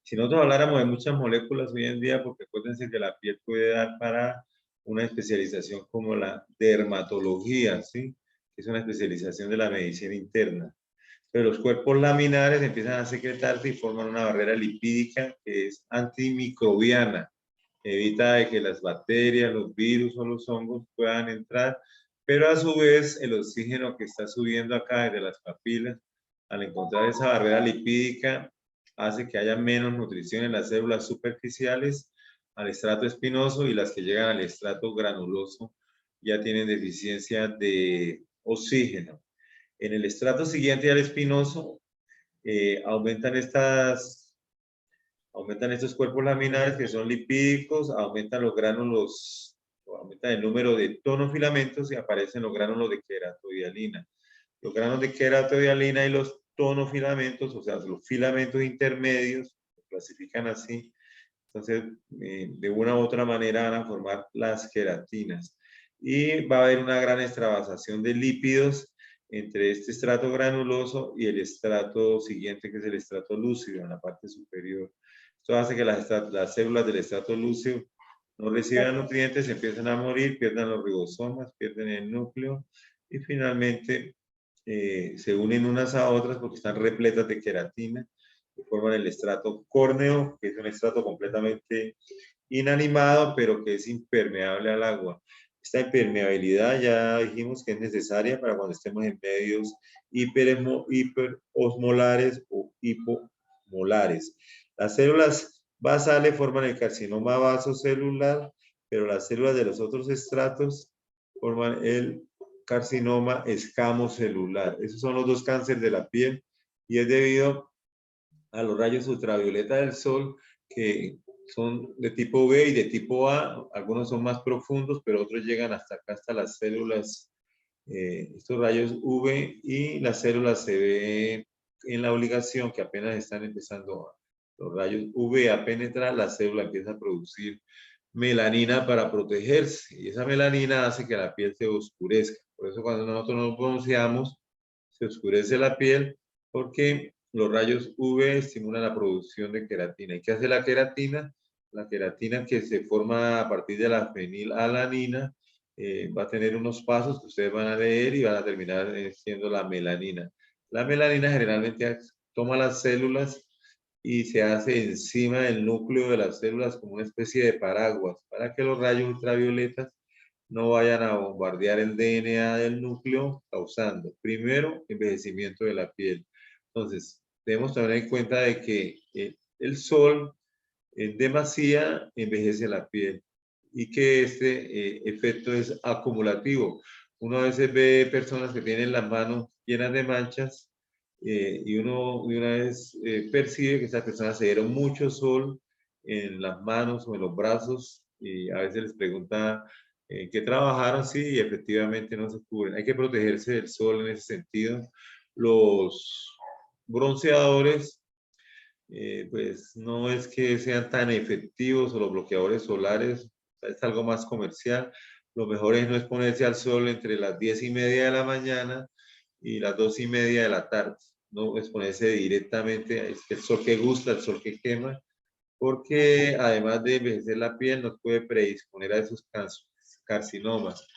Si nosotros habláramos de muchas moléculas hoy en día, porque acuérdense que la piel puede dar para una especialización como la dermatología, ¿sí? Es una especialización de la medicina interna. Pero los cuerpos laminares empiezan a secretarse y forman una barrera lipídica que es antimicrobiana. Evita de que las bacterias, los virus o los hongos puedan entrar, pero a su vez el oxígeno que está subiendo acá desde las papilas, al encontrar esa barrera lipídica, hace que haya menos nutrición en las células superficiales, al estrato espinoso, y las que llegan al estrato granuloso ya tienen deficiencia de oxígeno. En el estrato siguiente al espinoso, aumentan estos cuerpos laminares que son lipídicos, aumentan los gránulos, aumentan el número de tonofilamentos y aparecen los gránulos de queratoidealina. Los gránulos de queratoidealina y los tonofilamentos, o sea, los filamentos intermedios, se clasifican así. Entonces, de una u otra manera van a formar las queratinas. Y va a haber una gran extravasación de lípidos entre este estrato granuloso y el estrato siguiente, que es el estrato lúcido, en la parte superior. Esto hace que las células del estrato lúcido no reciban nutrientes, empiezan a morir, pierdan los ribosomas, pierden el núcleo y finalmente se unen unas a otras porque están repletas de queratina, que forman el estrato córneo, que es un estrato completamente inanimado, pero que es impermeable al agua. Esta impermeabilidad ya dijimos que es necesaria para cuando estemos en medios hiperosmolares o hipomolares. Las células basales forman el carcinoma vasocelular, pero las células de los otros estratos forman el carcinoma escamocelular. Esos son los dos cánceres de la piel y es debido a los rayos ultravioleta del sol que son de tipo B y de tipo A. Algunos son más profundos, pero otros llegan hasta acá, hasta las células, estos rayos UV, y las células se ve en la obligación que apenas están empezando los rayos UV a penetrar, la célula empieza a producir melanina para protegerse y esa melanina hace que la piel se oscurezca. Por eso cuando nosotros nos bronceamos, se oscurece la piel porque los rayos UV estimulan la producción de queratina. ¿Y qué hace la queratina? La queratina, que se forma a partir de la fenilalanina, va a tener unos pasos que ustedes van a leer y van a terminar siendo la melanina. La melanina generalmente toma las células y se hace encima del núcleo de las células como una especie de paraguas para que los rayos ultravioletas no vayan a bombardear el DNA del núcleo, causando primero envejecimiento de la piel. Entonces, debemos tener en cuenta de que el sol en demasía envejece la piel y que este efecto es acumulativo. Uno a veces ve personas que tienen las manos llenas de manchas y uno de una vez percibe que esas personas se dieron mucho sol en las manos o en los brazos y a veces les pregunta qué trabajaron, sí, y efectivamente no se cubren. Hay que protegerse del sol en ese sentido. Los bronceadores pues no es que sean tan efectivos o los bloqueadores solares, es algo más comercial. Lo mejor es no exponerse al sol entre las 10:30 de la mañana y las 2:30 de la tarde. No exponerse directamente, es el sol que gusta, el sol que quema, porque además de envejecer la piel nos puede predisponer a esos carcinomas.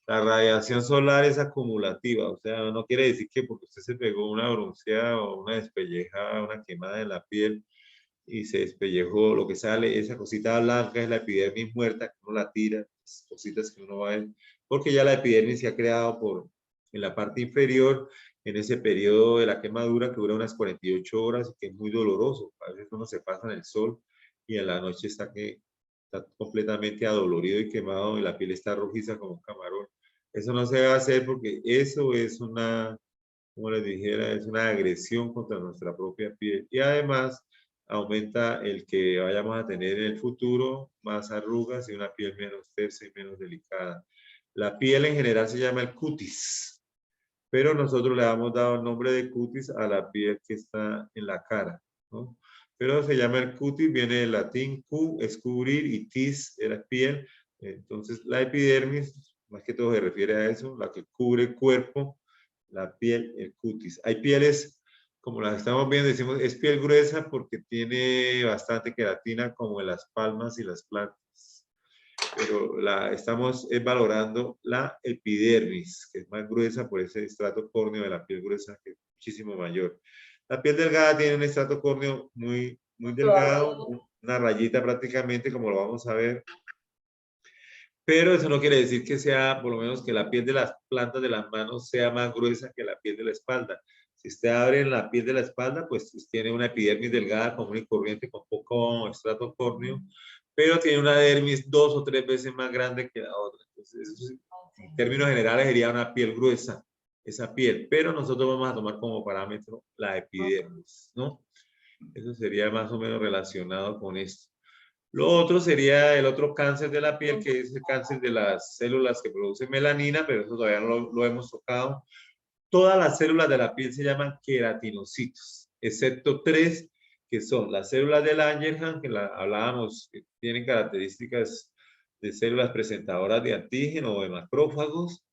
La radiación solar es acumulativa, o sea, no quiere decir que porque usted se pegó una bronceada o una despellejada, una quemada en la piel y se despellejó, lo que sale, esa cosita blanca es la epidermis muerta, que uno la tira, cositas que uno va a ver, porque ya la epidermis se ha creado en la parte inferior, en ese periodo de la quemadura que dura unas 48 horas y que es muy doloroso. A veces uno se pasa en el sol y en la noche está completamente adolorido y quemado y la piel está rojiza como un camarón. Eso no se va a hacer porque eso es una, como les dijera, es una agresión contra nuestra propia piel. Y además aumenta el que vayamos a tener en el futuro más arrugas y una piel menos tersa y menos delicada. La piel en general se llama el cutis, pero nosotros le hemos dado el nombre de cutis a la piel que está en la cara, ¿no? Pero se llama el cutis, viene del latín cu, es cubrir, y tis era piel. Entonces la epidermis, más que todo se refiere a eso, la que cubre el cuerpo, la piel, el cutis. Hay pieles, como las estamos viendo, decimos, es piel gruesa porque tiene bastante queratina, como en las palmas y las plantas. Pero estamos valorando la epidermis, que es más gruesa por ese estrato córneo de la piel gruesa, que es muchísimo mayor. La piel delgada tiene un estrato córneo muy, muy delgado, una rayita prácticamente, como lo vamos a ver. Pero eso no quiere decir que sea, por lo menos, que la piel de las plantas de las manos sea más gruesa que la piel de la espalda. Si usted abre en la piel de la espalda, pues tiene una epidermis delgada, común y corriente, con poco estrato córneo, pero tiene una dermis 2 o 3 veces más grande que la otra. Entonces, eso, en términos generales, sería una piel gruesa, esa piel. Pero nosotros vamos a tomar como parámetro la epidermis, ¿no? Eso sería más o menos relacionado con esto. Lo otro sería el otro cáncer de la piel, que es el cáncer de las células que producen melanina, pero eso todavía no lo hemos tocado. Todas las células de la piel se llaman queratinocitos, excepto 3, que son las células de Langerhans, que hablábamos, que tienen características de células presentadoras de antígeno o de macrófagos.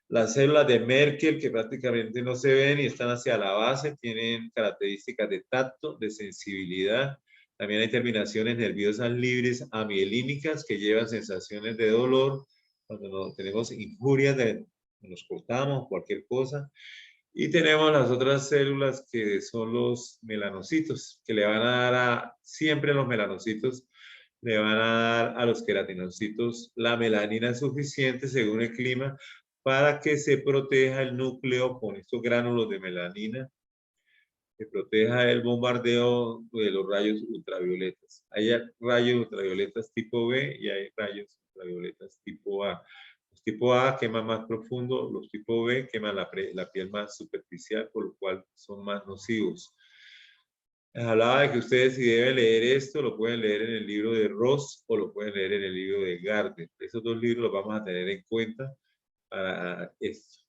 Las células de Merkel, que prácticamente no se ven y están hacia la base, tienen características de tacto, de sensibilidad. También hay terminaciones nerviosas libres amielínicas que llevan sensaciones de dolor cuando tenemos injurias, nos cortamos, cualquier cosa. Y tenemos las otras células que son los melanocitos, que le van a dar siempre los melanocitos, le van a dar a los queratinocitos la melanina suficiente según el clima para que se proteja el núcleo con estos gránulos de melanina, que proteja el bombardeo de los rayos ultravioletas. Hay rayos ultravioletas tipo B y hay rayos ultravioletas tipo A. Los tipo A queman más profundo, los tipo B queman la piel más superficial, por lo cual son más nocivos. Les hablaba de que ustedes, si deben leer esto, lo pueden leer en el libro de Ross o lo pueden leer en el libro de Gardner. Esos 2 libros los vamos a tener en cuenta para esto.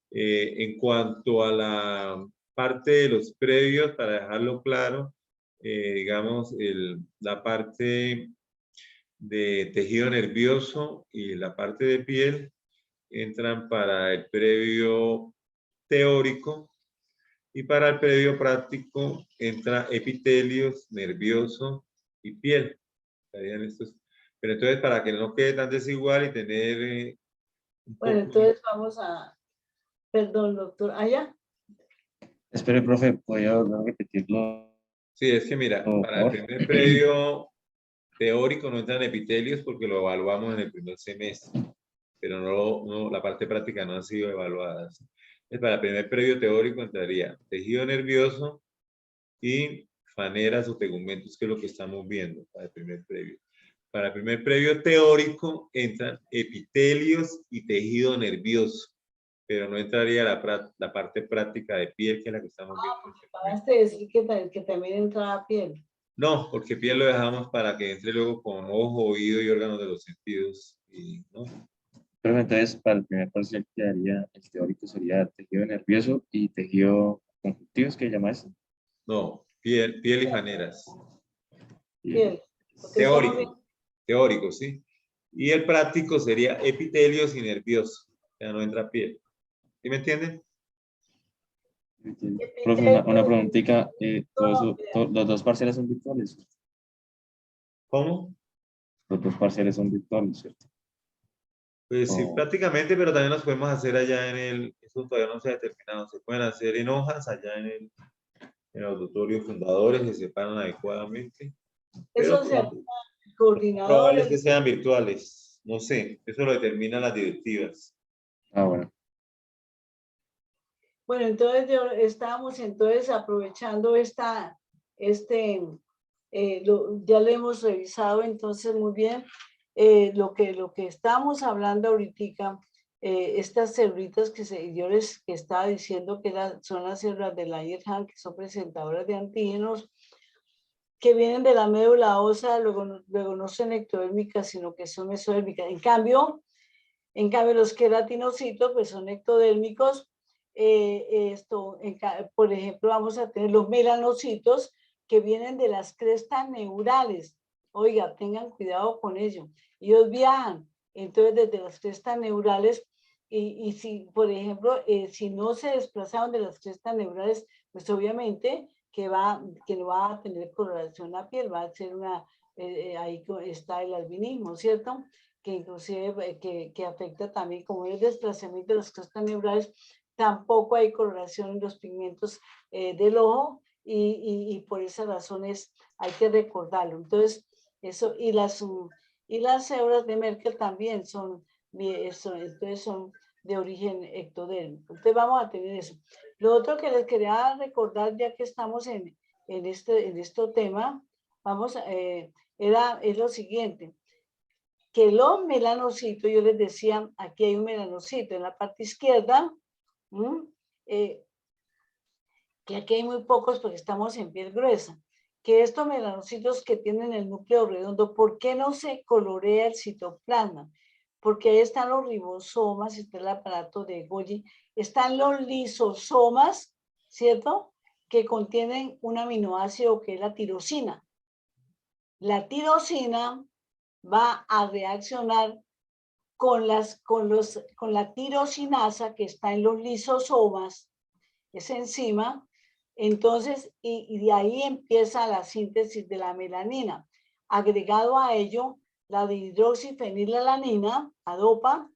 En cuanto a la parte de los previos, para dejarlo claro, digamos, la parte de tejido nervioso y la parte de piel entran para el previo teórico y para el previo práctico entra epitelios, nervioso y piel. Pero entonces, para que no quede tan desigual y tener... Bueno, entonces vamos a... Perdón, doctor. ¿Allá? Espere, profe, ¿podría repetirlo, Sí, es que mira, por para el favor? primer previo teórico no entran epitelios porque lo evaluamos en el primer semestre, pero la parte práctica no ha sido evaluada. Para el primer previo teórico entraría tejido nervioso y faneras o tegumentos, que es lo que estamos viendo para el primer previo. Para el primer previo teórico entran epitelios y tejido nervioso, pero no entraría la parte práctica de piel, que es la que estamos viendo. Acabaste de decir que también entraba piel. No, porque piel lo dejamos para que entre luego con ojo, oído y órganos de los sentidos. ¿No? Profe, entonces, para el primer parcial quedaría, el teórico sería tejido nervioso y tejido conjuntivo, ¿es que llama eso? No, piel y faneras. Piel. Teórico, ¿sí? Y el práctico sería epitelios y nervioso. Ya no entra piel. ¿Sí me entienden? Profe, una preguntita, ¿los 2 parciales son virtuales? ¿Cómo? Los 2 parciales son virtuales, ¿cierto? Pues sí, prácticamente, pero también los podemos hacer allá eso todavía no se ha determinado, se pueden hacer en hojas allá en el auditorio fundadores, se separan adecuadamente. Eso se coordinadores. Probable es que sean virtuales, no sé, eso lo determinan las directivas. Ah, bueno. Bueno, entonces estábamos entonces aprovechando ya lo hemos revisado entonces muy bien. Lo que estamos hablando ahorita, estas celulitas yo les estaba diciendo que son las células de Langerhans, que son presentadoras de antígenos, que vienen de la médula ósea, luego no son ectodérmicas, sino que son mesodérmicas. En cambio, los queratinocitos pues son ectodérmicos. Por ejemplo, vamos a tener los melanocitos que vienen de las crestas neurales. Oiga, tengan cuidado con ello. Ellos viajan, entonces, desde las crestas neurales, y si, por ejemplo, si no se desplazaron de las crestas neurales, pues obviamente que no va a tener coloración la piel, va a ser ahí está el albinismo, ¿cierto? Que inclusive que afecta también, como el desplazamiento de las crestas neurales, tampoco hay coloración en los pigmentos del ojo y por esas razones hay que recordarlo. Entonces, eso, y las células de Merkel también son de origen ectodérmico. Entonces vamos a tener eso. Lo otro que les quería recordar, ya que estamos en este tema, es lo siguiente, que los melanocitos, yo les decía, aquí hay un melanocito en la parte izquierda, que aquí hay muy pocos porque estamos en piel gruesa, que estos melanocitos que tienen el núcleo redondo, ¿por qué no se colorea el citoplasma? porque ahí están los ribosomas, está el aparato de Golgi, están los lisosomas, ¿cierto? Que contienen un aminoácido que es la tirosina. La tirosina va a reaccionar con la tirosinasa que está en los lisosomas, esa enzima. Entonces, y de ahí empieza la síntesis de la melanina. Agregado a ello, la dihidroxifenilalanina, ADOPA,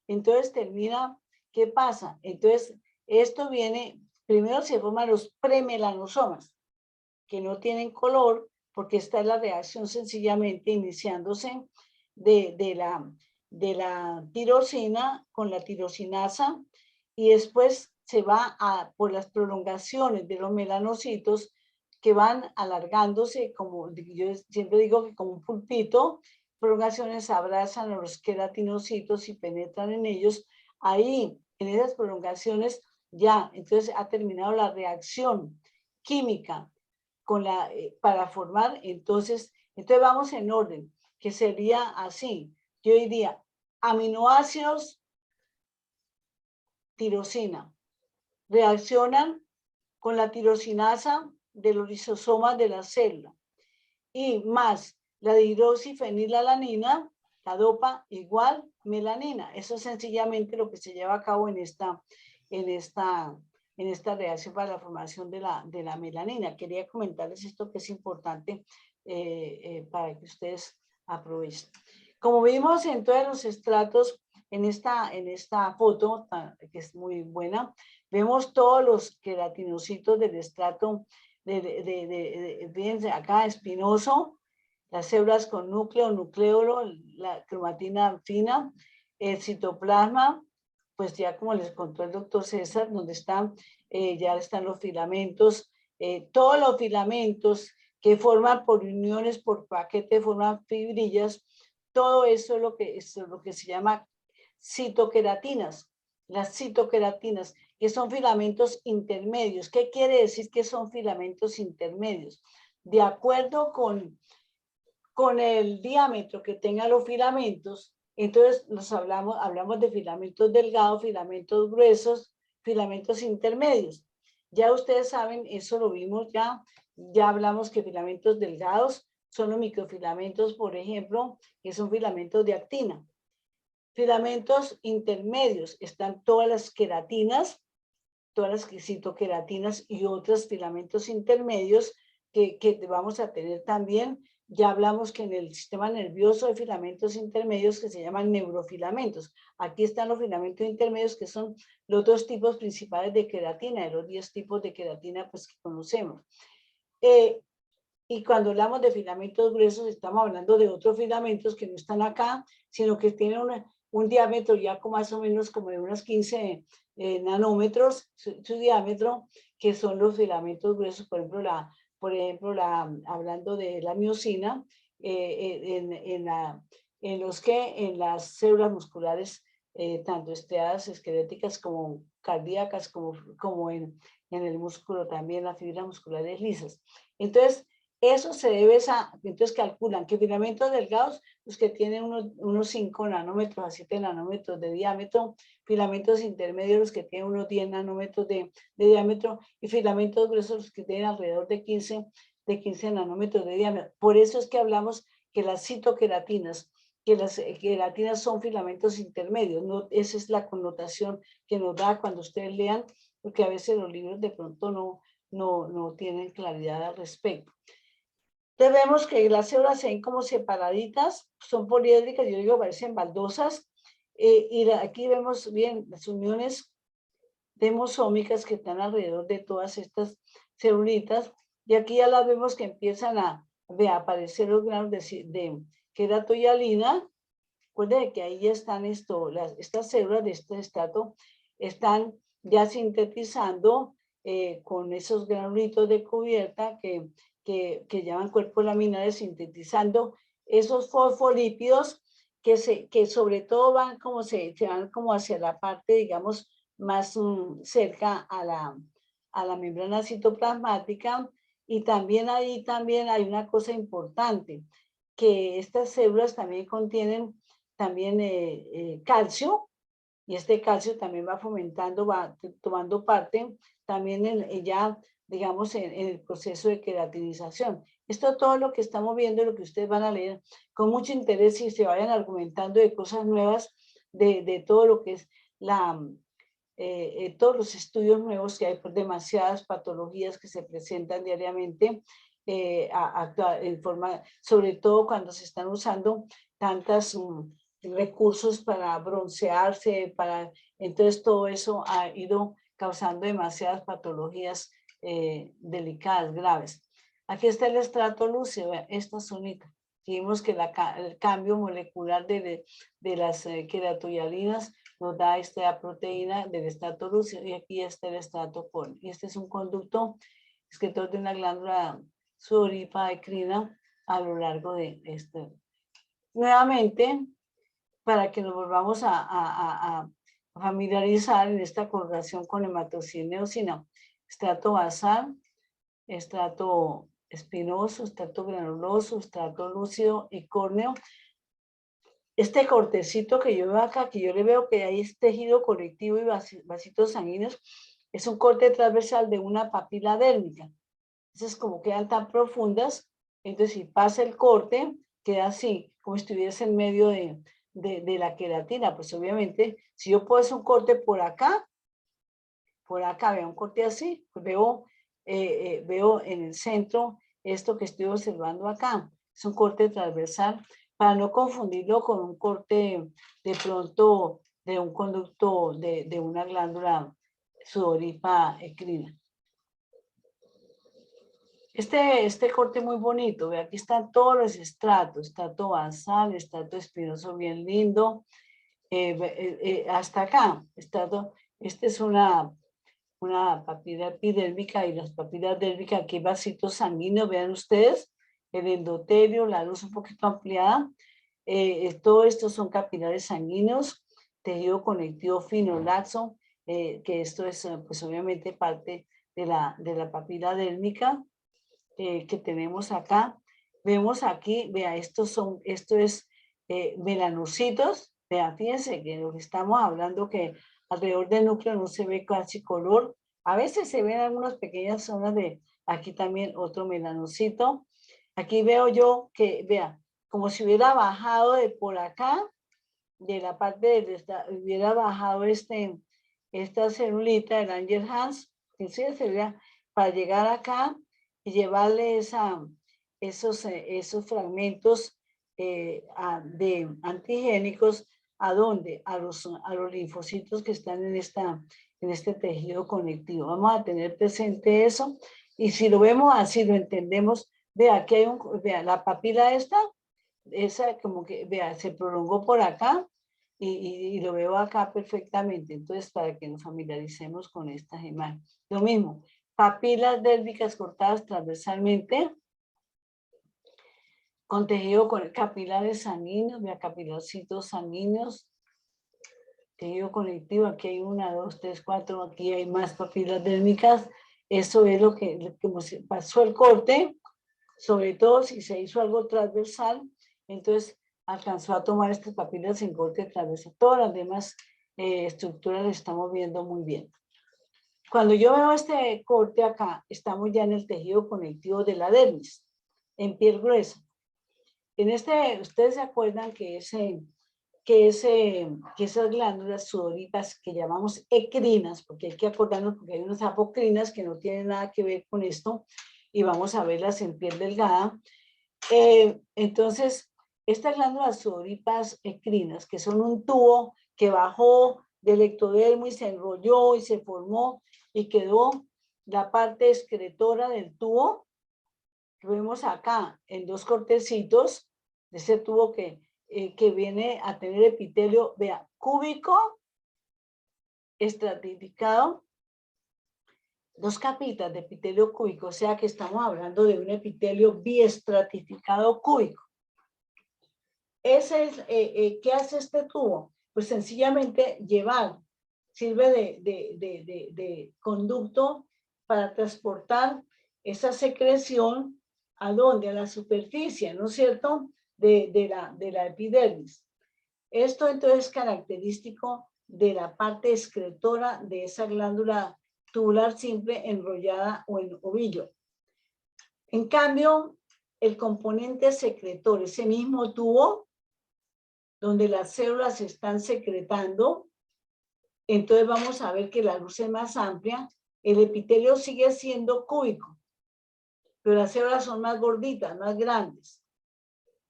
entonces termina, ¿qué pasa? Entonces, esto viene, primero se forman los premelanosomas, que no tienen color, porque esta es la reacción sencillamente iniciándose de la tirosina con la tirosinasa, y después se va por las prolongaciones de los melanocitos que van alargándose, como yo siempre digo que como un pulpito, prolongaciones abrazan a los queratinocitos y penetran en ellos. Ahí, en esas prolongaciones, ya, entonces ha terminado la reacción química para formar, entonces vamos en orden, que sería así. Yo diría aminoácidos, tirosina, reaccionan con la tirosinasa de los lisosomas de la célula, y más la dihidroxifenilalanina, la DOPA, igual melanina. Eso es sencillamente lo que se lleva a cabo en esta reacción para la formación de la melanina. Quería comentarles esto que es importante para que ustedes aprovechen. Como vimos en todos los estratos, en esta foto, que es muy buena, vemos todos los queratinocitos del estrato, fíjense acá, espinoso, las células con núcleo, nucleolo, la cromatina fina, el citoplasma, pues ya como les contó el doctor César, donde ya están los filamentos, todos los filamentos que forman por uniones, por paquete, forman fibrillas, todo eso es lo que se llama citoqueratinas, las citoqueratinas, que son filamentos intermedios. ¿Qué quiere decir que son filamentos intermedios? De acuerdo con el diámetro que tengan los filamentos, entonces hablamos de filamentos delgados, filamentos gruesos, filamentos intermedios. Ya ustedes saben, eso lo vimos ya hablamos que filamentos delgados son los microfilamentos, por ejemplo, que son filamentos de actina. Filamentos intermedios están todas las queratinas, todas las citoqueratinas y otros filamentos intermedios que vamos a tener también. Ya hablamos que en el sistema nervioso hay filamentos intermedios que se llaman neurofilamentos. Aquí están los filamentos intermedios, que son los dos tipos principales de queratina, de los 10 tipos de queratina pues, que conocemos. Y cuando hablamos de filamentos gruesos, estamos hablando de otros filamentos que no están acá, sino que tienen un diámetro ya más o menos como de unos 15 nanómetros, su diámetro, que son los filamentos gruesos. Por ejemplo, hablando de la miosina, en las células musculares, tanto estriadas esqueléticas como cardíacas, como en el músculo también, las fibras musculares lisas. Entonces, eso se debe entonces calculan que filamentos delgados, los que tienen unos 5 nanómetros a 7 nanómetros de diámetro, filamentos intermedios, los que tienen unos 10 nanómetros de diámetro, y filamentos gruesos, los que tienen alrededor de 15 nanómetros de diámetro. Por eso es que hablamos que las citoqueratinas, que las queratinas son filamentos intermedios, ¿no? Esa es la connotación que nos da cuando ustedes lean, porque a veces los libros de pronto no tienen claridad al respecto. Entonces vemos que las células se ven como separaditas, son poliédricas, yo digo parecen baldosas, y aquí vemos bien las uniones demosómicas que están alrededor de todas estas celulitas, y aquí ya las vemos que empiezan a aparecer los granos de queratohialina. Recuerden que ahí ya están estas células de este estrato, están ya sintetizando con esos granulitos de cubierta que llaman cuerpos laminares, sintetizando esos fosfolípidos que sobre todo van como hacia la parte, digamos, más cerca a la membrana citoplasmática. Y también hay una cosa importante, que estas células también contienen también calcio, y este calcio también va fomentando, va tomando parte también ya, digamos, en el proceso de queratinización. Esto todo lo que estamos viendo, lo que ustedes van a leer con mucho interés y se vayan argumentando de cosas nuevas, de todo lo que es todos los estudios nuevos que hay, por demasiadas patologías que se presentan diariamente, en forma, sobre todo cuando se están usando tantos recursos para broncearse, entonces todo eso ha ido causando demasiadas patologías delicadas, graves. Aquí está el estrato lúcido, esta zonita. Vimos que el cambio molecular de las queratohialinas nos da esta proteína del estrato lúcido, y aquí está el estrato córneo. Y este es un conducto excretor de una glándula sudorípara endocrina a lo largo de este. Nuevamente, para que nos volvamos a familiarizar en esta correlación con hematocina y eosina, estrato basal, estrato espinoso, estrato granuloso, estrato lúcido y córneo. Este cortecito que yo veo acá, que yo le veo que hay tejido conectivo y vasitos sanguíneos, es un corte transversal de una papila dérmica. Entonces, como quedan tan profundas, entonces si pasa el corte, queda así, como si estuviese en medio de la queratina. Pues obviamente, si yo puedo hacer un corte por acá, veo un corte así, pues veo en el centro esto que estoy observando acá. Es un corte transversal, para no confundirlo con un corte de pronto de un conducto de una glándula sudorípara endocrina. Este corte muy bonito, ve, aquí están todos los estratos, estrato basal, estrato espinoso bien lindo, hasta acá, este es una papila epidérmica, y las papilas dérmicas, aquí vasitos sanguíneos, vean ustedes, el endotelio, la luz un poquito ampliada, todo esto son capilares sanguíneos, tejido conectivo fino, laxo, que esto es pues obviamente parte de la papila dérmica, que tenemos acá. Vemos aquí, vea, esto es melanocitos, vea, fíjense que lo que estamos hablando, que alrededor del núcleo no se ve casi color, a veces se ven algunas pequeñas zonas aquí también otro melanocito. Aquí veo yo que, vea, como si hubiera bajado de por acá, de la parte hubiera bajado esta celulita del Langerhans, que sí sería para llegar acá y llevarle esos fragmentos de antigénicos, ¿a dónde? A los linfocitos que están en este tejido conectivo. Vamos a tener presente eso, y si lo vemos así, lo entendemos. Vea, aquí hay vea, la papila esa como que, vea, se prolongó por acá, y lo veo acá perfectamente. Entonces, para que nos familiaricemos con esta imagen. Lo mismo, papilas dérmicas cortadas transversalmente, con tejido con capilares sanguíneos, vea, capilarcitos sanguíneos, tejido conectivo, aquí hay 1, 2, 3, 4, aquí hay más papilas dérmicas. Eso es lo que como se pasó el corte, sobre todo si se hizo algo transversal, entonces alcanzó a tomar estas papilas en corte transversal. Todas las demás estructuras las estamos viendo muy bien. Cuando yo veo este corte acá, estamos ya en el tejido conectivo de la dermis, en piel gruesa. Ustedes se acuerdan que esas glándulas sudoríparas que llamamos ecrinas, porque hay que acordarnos, porque hay unas apocrinas que no tienen nada que ver con esto, y vamos a verlas en piel delgada. Entonces, estas glándulas sudoríparas ecrinas, que son un tubo que bajó del ectodermo y se enrolló y se formó y quedó la parte excretora del tubo, que vemos acá en 2 cortecitos de ese tubo que viene a tener epitelio, vea, cúbico, estratificado, 2 capitas de epitelio cúbico, o sea que estamos hablando de un epitelio biestratificado cúbico. ¿Qué hace este tubo? Pues sencillamente sirve de conducto para transportar esa secreción ¿a dónde? A la superficie, ¿no es cierto? De la epidermis. Esto entonces es característico de la parte excretora de esa glándula tubular simple enrollada o en ovillo. En cambio, el componente secretor, ese mismo tubo donde las células se están secretando, entonces vamos a ver que la luz es más amplia, el epitelio sigue siendo cúbico, pero las células son más gorditas, más grandes.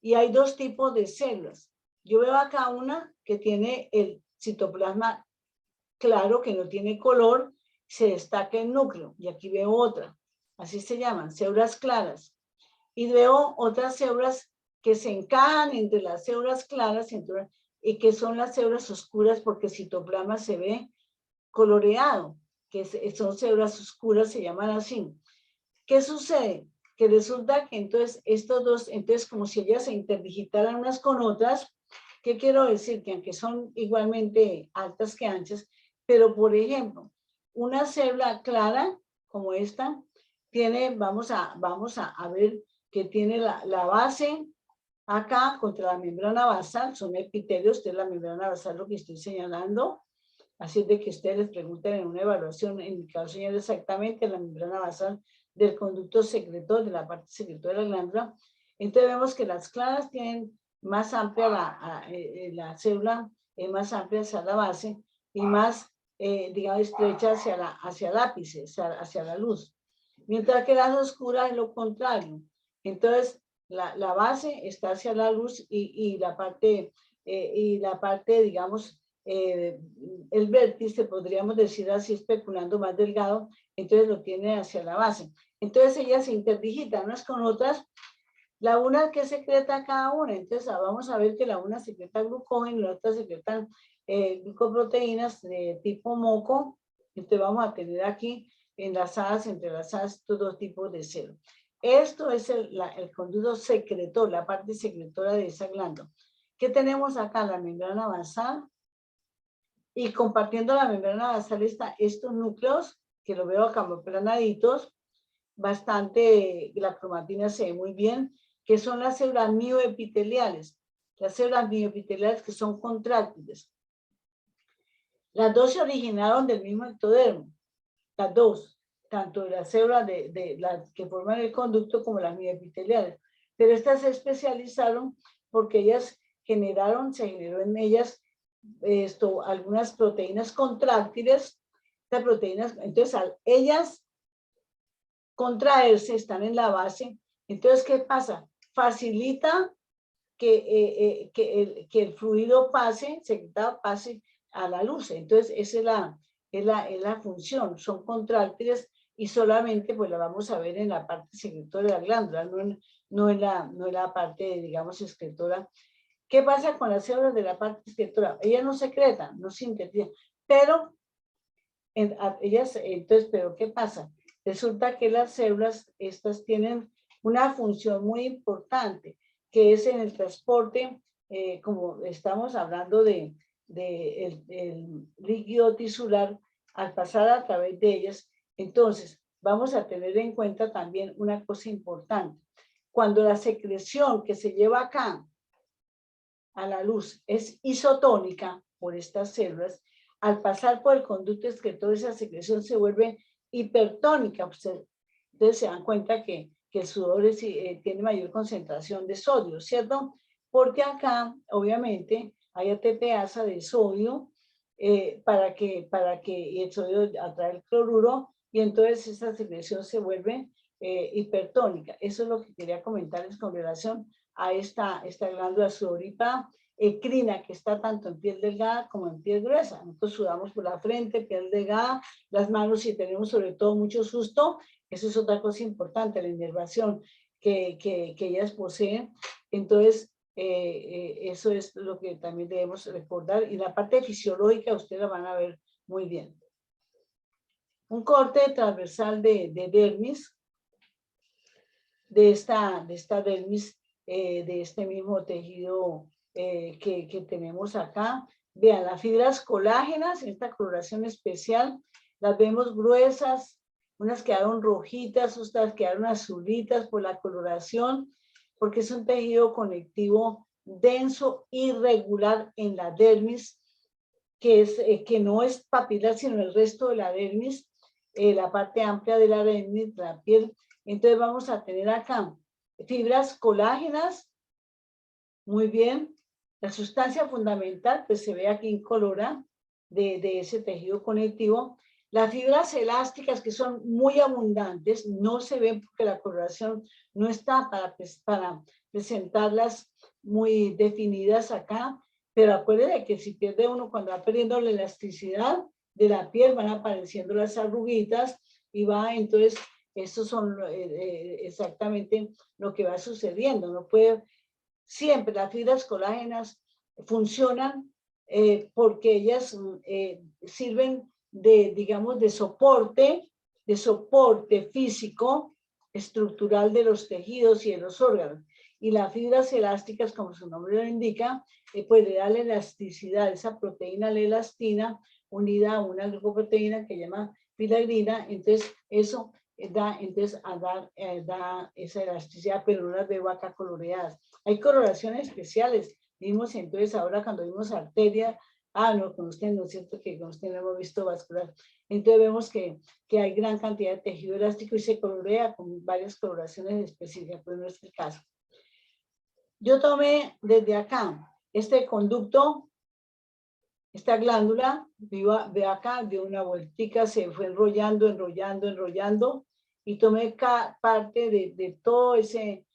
Y hay dos tipos de células. Yo veo acá una que tiene el citoplasma claro, que no tiene color, se destaca el núcleo. Y aquí veo otra, así se llaman, células claras. Y veo otras células que se encajan entre las células claras y que son las células oscuras porque el citoplasma se ve coloreado, que son células oscuras, se llaman así. ¿Qué sucede? Que resulta que entonces estos dos, entonces como si ellas se interdigitaran unas con otras. ¿Qué quiero decir? Que aunque son igualmente altas que anchas, pero por ejemplo, una célula clara como esta tiene, vamos a ver que tiene la base acá contra la membrana basal, son epitelios, esta es la membrana basal lo que estoy señalando, así es de que ustedes les pregunten en una evaluación, en mi caso señalo exactamente la membrana basal del conducto secretor, de la parte secretora de la glándula. Entonces vemos que las claras tienen más amplia la célula, es más amplia hacia la base y más, digamos, estrecha hacia el ápice, hacia la luz. Mientras que las oscuras es lo contrario. Entonces, la base está hacia la luz y la parte, digamos, el vértice, podríamos decir así, especulando más delgado, entonces lo tiene hacia la base. Entonces ellas se interdigitan unas con otras. La una que secreta cada una, entonces vamos a ver que la una secreta glucógeno y la otra secretan glucoproteínas de tipo moco. Entonces vamos a tener aquí entrelazadas estos dos tipos de células. Esto es el conducto secretor, la parte secretora de esa glándula. ¿Qué tenemos acá? La membrana basal. Y compartiendo la membrana basal está estos núcleos, que lo veo acá aplanaditos, bastante, la cromatina se ve muy bien, que son las células mioepiteliales. Las células mioepiteliales que son contráctiles. Las dos se originaron del mismo ectodermo. Las dos, tanto de las células de las que forman el conducto como las mioepiteliales. Pero estas se especializaron porque ellas se generó en ellas algunas proteínas contráctiles. Estas proteínas, entonces al ellas contraerse, están en la base. Entonces, ¿qué pasa? Facilita que el fluido secretado pase a la luz. Entonces, esa es la función. Son contráctiles y solamente pues la vamos a ver en la parte secretora de la glándula, no en la parte, digamos, excretora. ¿Qué pasa con las células de la parte excretora? Ellas no secretan, no sintetizan, pero ellas, entonces, ¿pero qué pasa? Resulta que las células, estas tienen una función muy importante, que es en el transporte, como estamos hablando el líquido tisular, al pasar a través de ellas. Entonces, vamos a tener en cuenta también una cosa importante. Cuando la secreción que se lleva acá a la luz es isotónica por estas células, al pasar por el conducto excretor, esa secreción se vuelve hipertónica. Entonces se dan cuenta que el sudor tiene mayor concentración de sodio, ¿cierto? Porque acá, obviamente, hay ATPasa de sodio para que el sodio atrae el cloruro y entonces esa secreción se vuelve hipertónica. Eso es lo que quería comentarles con relación a esta glándula sudorípara ecrina que está tanto en piel delgada como en piel gruesa. Nosotros sudamos por la frente, piel delgada, las manos, si tenemos sobre todo mucho susto, eso es otra cosa importante, la inervación que ellas poseen. Entonces, eso es lo que también debemos recordar. Y la parte fisiológica ustedes la van a ver muy bien. Un corte transversal de dermis, de esta dermis, de este mismo tejido que tenemos acá. Vean, las fibras colágenas, esta coloración especial, las vemos gruesas, unas quedaron rojitas, otras quedaron azulitas por la coloración, porque es un tejido conectivo denso, irregular en la dermis, que no es papilar, sino el resto de la dermis, la parte amplia de la dermis, de la piel. Entonces vamos a tener acá fibras colágenas, muy bien. La sustancia fundamental, pues se ve aquí incolora de ese tejido conectivo. Las fibras elásticas, que son muy abundantes, no se ven porque la coloración no está para presentarlas muy definidas acá, pero acuérdense que si pierde uno, cuando va perdiendo la elasticidad de la piel, van apareciendo las arruguitas y va, entonces, estos son exactamente lo que va sucediendo. No puede, siempre las fibras colágenas funcionan porque ellas sirven de, digamos, de soporte físico, estructural de los tejidos y de los órganos. Y las fibras elásticas, como su nombre lo indica, pues le da la elasticidad, esa proteína, la elastina, unida a una glucoproteína que se llama filagrina. Entonces, eso da esa elasticidad, pero no las veo acá coloreadas. Hay coloraciones especiales. Vimos entonces ahora cuando vimos arteria, no, con usted no es cierto que con usted no hemos visto vascular. Entonces vemos que hay gran cantidad de tejido elástico y se colorea con varias coloraciones específicas, pero no es el caso. Yo tomé desde acá este conducto, esta glándula, ve acá, dio una vueltica, se fue enrollando, y tomé parte de todo ese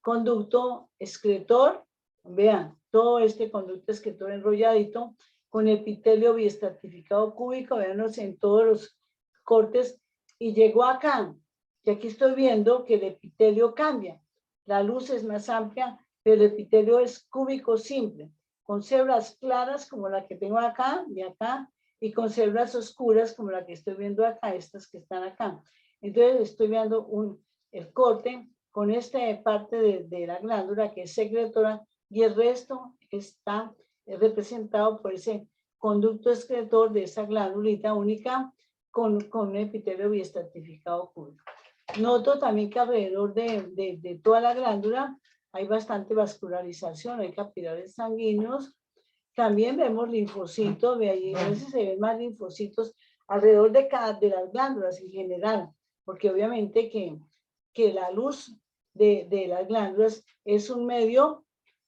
conducto excretor. Vean, todo este conducto excretor enrolladito, con epitelio biestratificado cúbico, veanos en todos los cortes, y llegó acá, y aquí estoy viendo que el epitelio cambia. La luz es más amplia, pero el epitelio es cúbico simple, con células claras como la que tengo acá, de acá, y con células oscuras como la que estoy viendo acá, estas que están acá. Entonces estoy viendo el corte con esta parte de la glándula que es secretora, y el resto está representado por ese conducto excretor de esa glándulita única con un epitelio biestratificado cúbico. Noto también que alrededor de toda la glándula hay bastante vascularización, hay capilares sanguíneos. También vemos linfocitos, ve ahí, a veces se ven más linfocitos alrededor de las glándulas en general, porque obviamente que la luz de las glándulas es un medio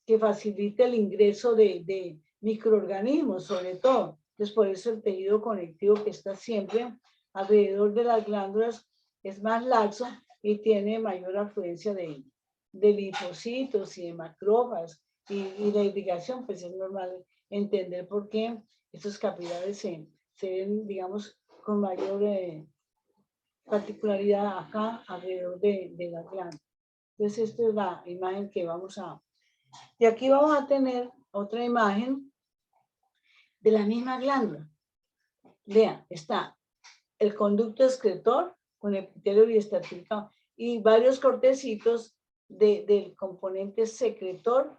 que facilita el ingreso de microorganismos, sobre todo. Entonces, por eso el tejido conectivo que está siempre alrededor de las glándulas es más laxo y tiene mayor afluencia de linfocitos y de macrófagos, y la irrigación, pues es normal entender por qué estos capilares se ven, digamos, con mayor particularidad acá alrededor de la glándula. Entonces, esta es la imagen que vamos a... Y aquí vamos a tener otra imagen de la misma glándula. Vean, está el conducto excretor con epitelio biestratificado y varios cortecitos del componente secretor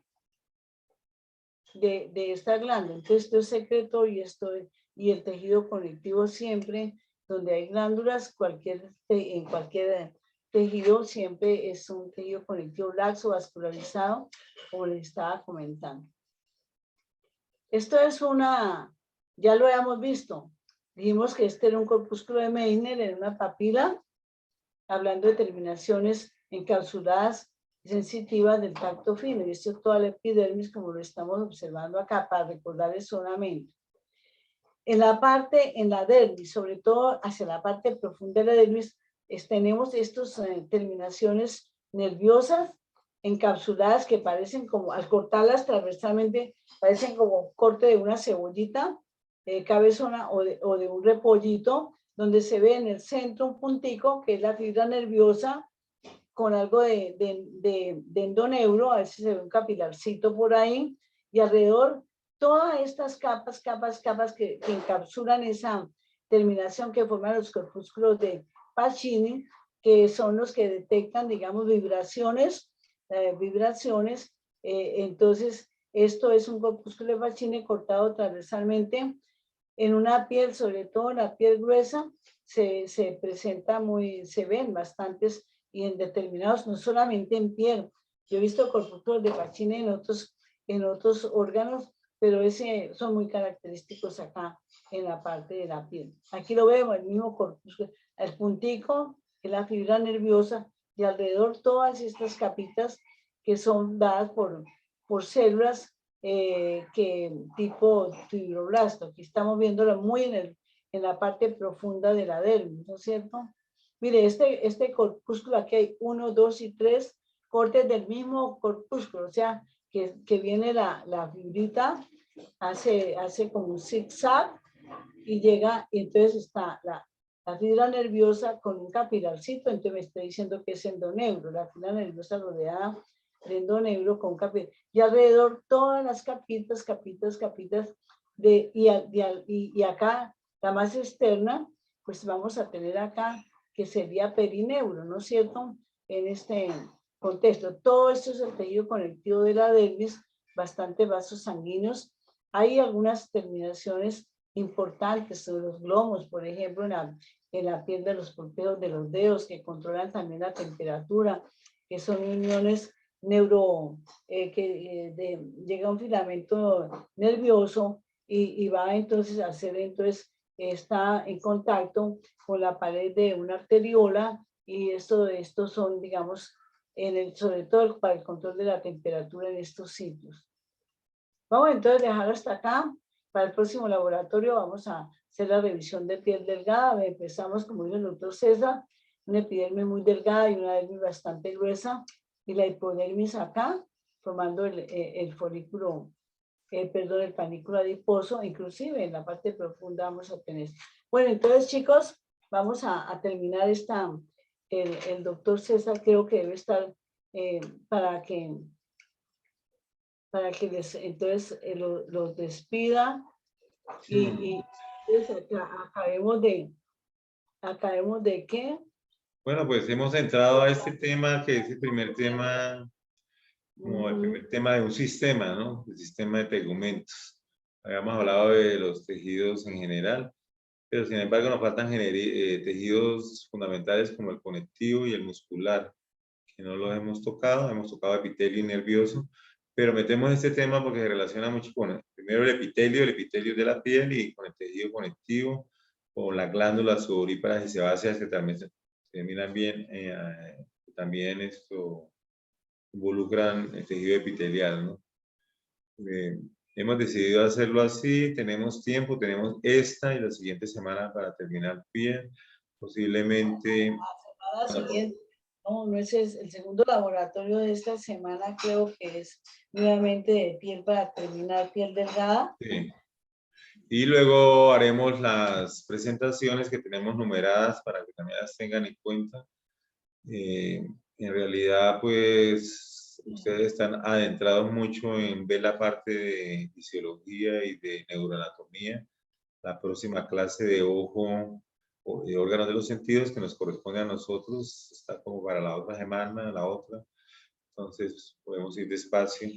de esta glándula. Entonces, esto es secretor y el tejido conectivo siempre, donde hay glándulas, en cualquier tejido siempre es un tejido conectivo laxo, vascularizado, como les estaba comentando. Esto es ya lo habíamos visto. Dijimos que este era un corpúsculo de Meissner en una papila, hablando de terminaciones encapsuladas sensitivas del tacto fino, y esto es toda la epidermis como lo estamos observando acá, para recordarles solamente. En la dermis, sobre todo hacia la parte profunda de la dermis, tenemos estas terminaciones nerviosas encapsuladas que parecen como, al cortarlas transversalmente, parecen como corte de una cebollita cabezona o de un repollito, donde se ve en el centro un puntico que es la fibra nerviosa con algo de endoneuro, a veces se ve un capilarcito por ahí, y alrededor todas estas capas que encapsulan esa terminación que forman los corpúsculos de Pacini, que son los que detectan, digamos, vibraciones. Entonces, esto es un corpúsculo de Pacini cortado transversalmente en una piel, sobre todo en la piel gruesa, se ven bastantes y en determinados, no solamente en piel, Yo he visto corpúsculos de Pacini en otros órganos, pero son muy característicos acá en la parte de la piel. Aquí lo vemos, el mismo corpúsculo, el puntico, que es la fibra nerviosa, y alrededor todas estas capitas que son dadas por células tipo fibroblasto. Aquí estamos viéndolo muy en la parte profunda de la dermis, ¿no es cierto? Mire, este corpúsculo, aquí hay 1, 2 y 3 cortes del mismo corpúsculo, o sea, que viene la fibrita, hace como un zigzag y llega, y entonces está la fibra nerviosa con un capilarcito, entonces me está diciendo que es endoneuro, la fibra nerviosa rodeada de endoneuro con capilar, y alrededor todas las capitas, y acá, la más externa, pues vamos a tener acá, que sería perineuro, ¿no es cierto? En este contexto, todo esto es el tejido conectivo de la dermis, bastante vasos sanguíneos. Hay algunas terminaciones importantes sobre los glomos, por ejemplo, en la piel de los polpeos de los dedos, que controlan también la temperatura, que son uniones llega un filamento nervioso y va entonces a hacer, entonces está en contacto con la pared de una arteriola, y estos son, digamos, sobre todo para el control de la temperatura en estos sitios. Vamos entonces a dejar hasta acá. Para el próximo laboratorio vamos a hacer la revisión de piel delgada. Empezamos, como dijo el doctor César, una epidermis muy delgada y una dermis bastante gruesa, y la hipodermis acá, formando el folículo, el panículo adiposo, inclusive en la parte profunda vamos a tener. Bueno, entonces, chicos, vamos a terminar el doctor César creo que debe estar para que entonces los despida y entonces acabemos de qué. Bueno, pues hemos entrado a este tema que es el primer tema, como el primer tema de un sistema, ¿no? El sistema de tegumentos. Habíamos hablado de los tejidos en general, pero sin embargo nos faltan tejidos fundamentales como el conectivo y el muscular, que no los hemos tocado epitelio y nervioso, pero metemos este tema porque se relaciona mucho con primero el epitelio de la piel, y con el tejido conectivo, con las glándulas sudoríparas y sebáceas, que también se miran bien, también esto involucran el tejido epitelial, ¿no? Hemos decidido hacerlo así, tenemos tiempo, tenemos esta y la siguiente semana para terminar bien, posiblemente. La semana siguiente. No es el segundo laboratorio de esta semana, creo que es nuevamente de piel para terminar piel delgada. Sí. Y luego haremos las presentaciones que tenemos numeradas para que también las tengan en cuenta. En realidad, pues, ustedes están adentrados mucho en ver la parte de fisiología y de neuroanatomía. La próxima clase de ojo o de órganos de los sentidos que nos corresponde a nosotros está como para la otra semana, la otra. Entonces, podemos ir despacio.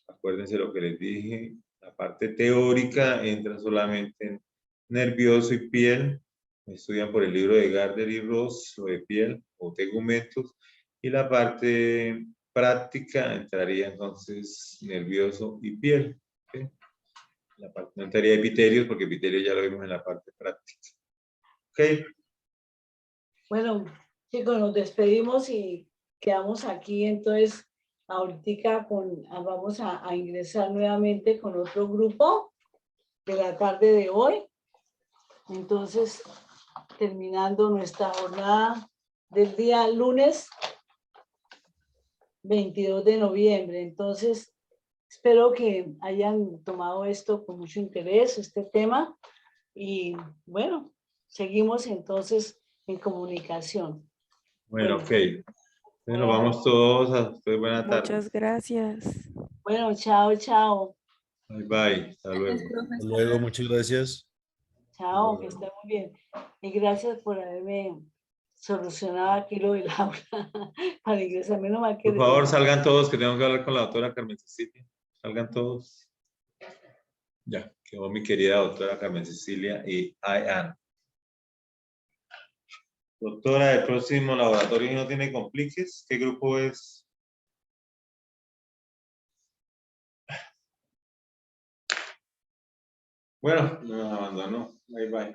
Acuérdense lo que les dije. La parte teórica entra solamente en nervioso y piel. Estudian por el libro de Gardner y Ross, lo de piel o tegumentos. Y la parte práctica entraría entonces nervioso y piel. ¿Okay? La parte, no entraría epitelios, porque epitelio ya lo vimos en la parte práctica. ¿Ok? Bueno, chicos, nos despedimos y quedamos aquí. Entonces, ahorita vamos a ingresar nuevamente con otro grupo de la tarde de hoy. Entonces, terminando nuestra jornada del día lunes 22 de noviembre. Entonces, espero que hayan tomado esto con mucho interés, este tema. Y bueno, seguimos entonces en comunicación. Bueno, ok. Entonces nos vamos todos. A ustedes, buenas tardes. Muchas gracias. Bueno, chao, chao. Bye, bye. Hasta luego. Hasta luego, muchas gracias. Chao, que esté muy bien. Y gracias por haberme solucionado aquí lo del aula para ingresar. Menos mal que Por favor, salgan todos, que tengo que hablar con la doctora Carmen Cecilia. Salgan todos. Ya, quedó mi querida doctora Carmen Cecilia y Ayan. Doctora, el próximo laboratorio no tiene compliques. ¿Qué grupo es? Bueno, nos abandonó. Bye bye.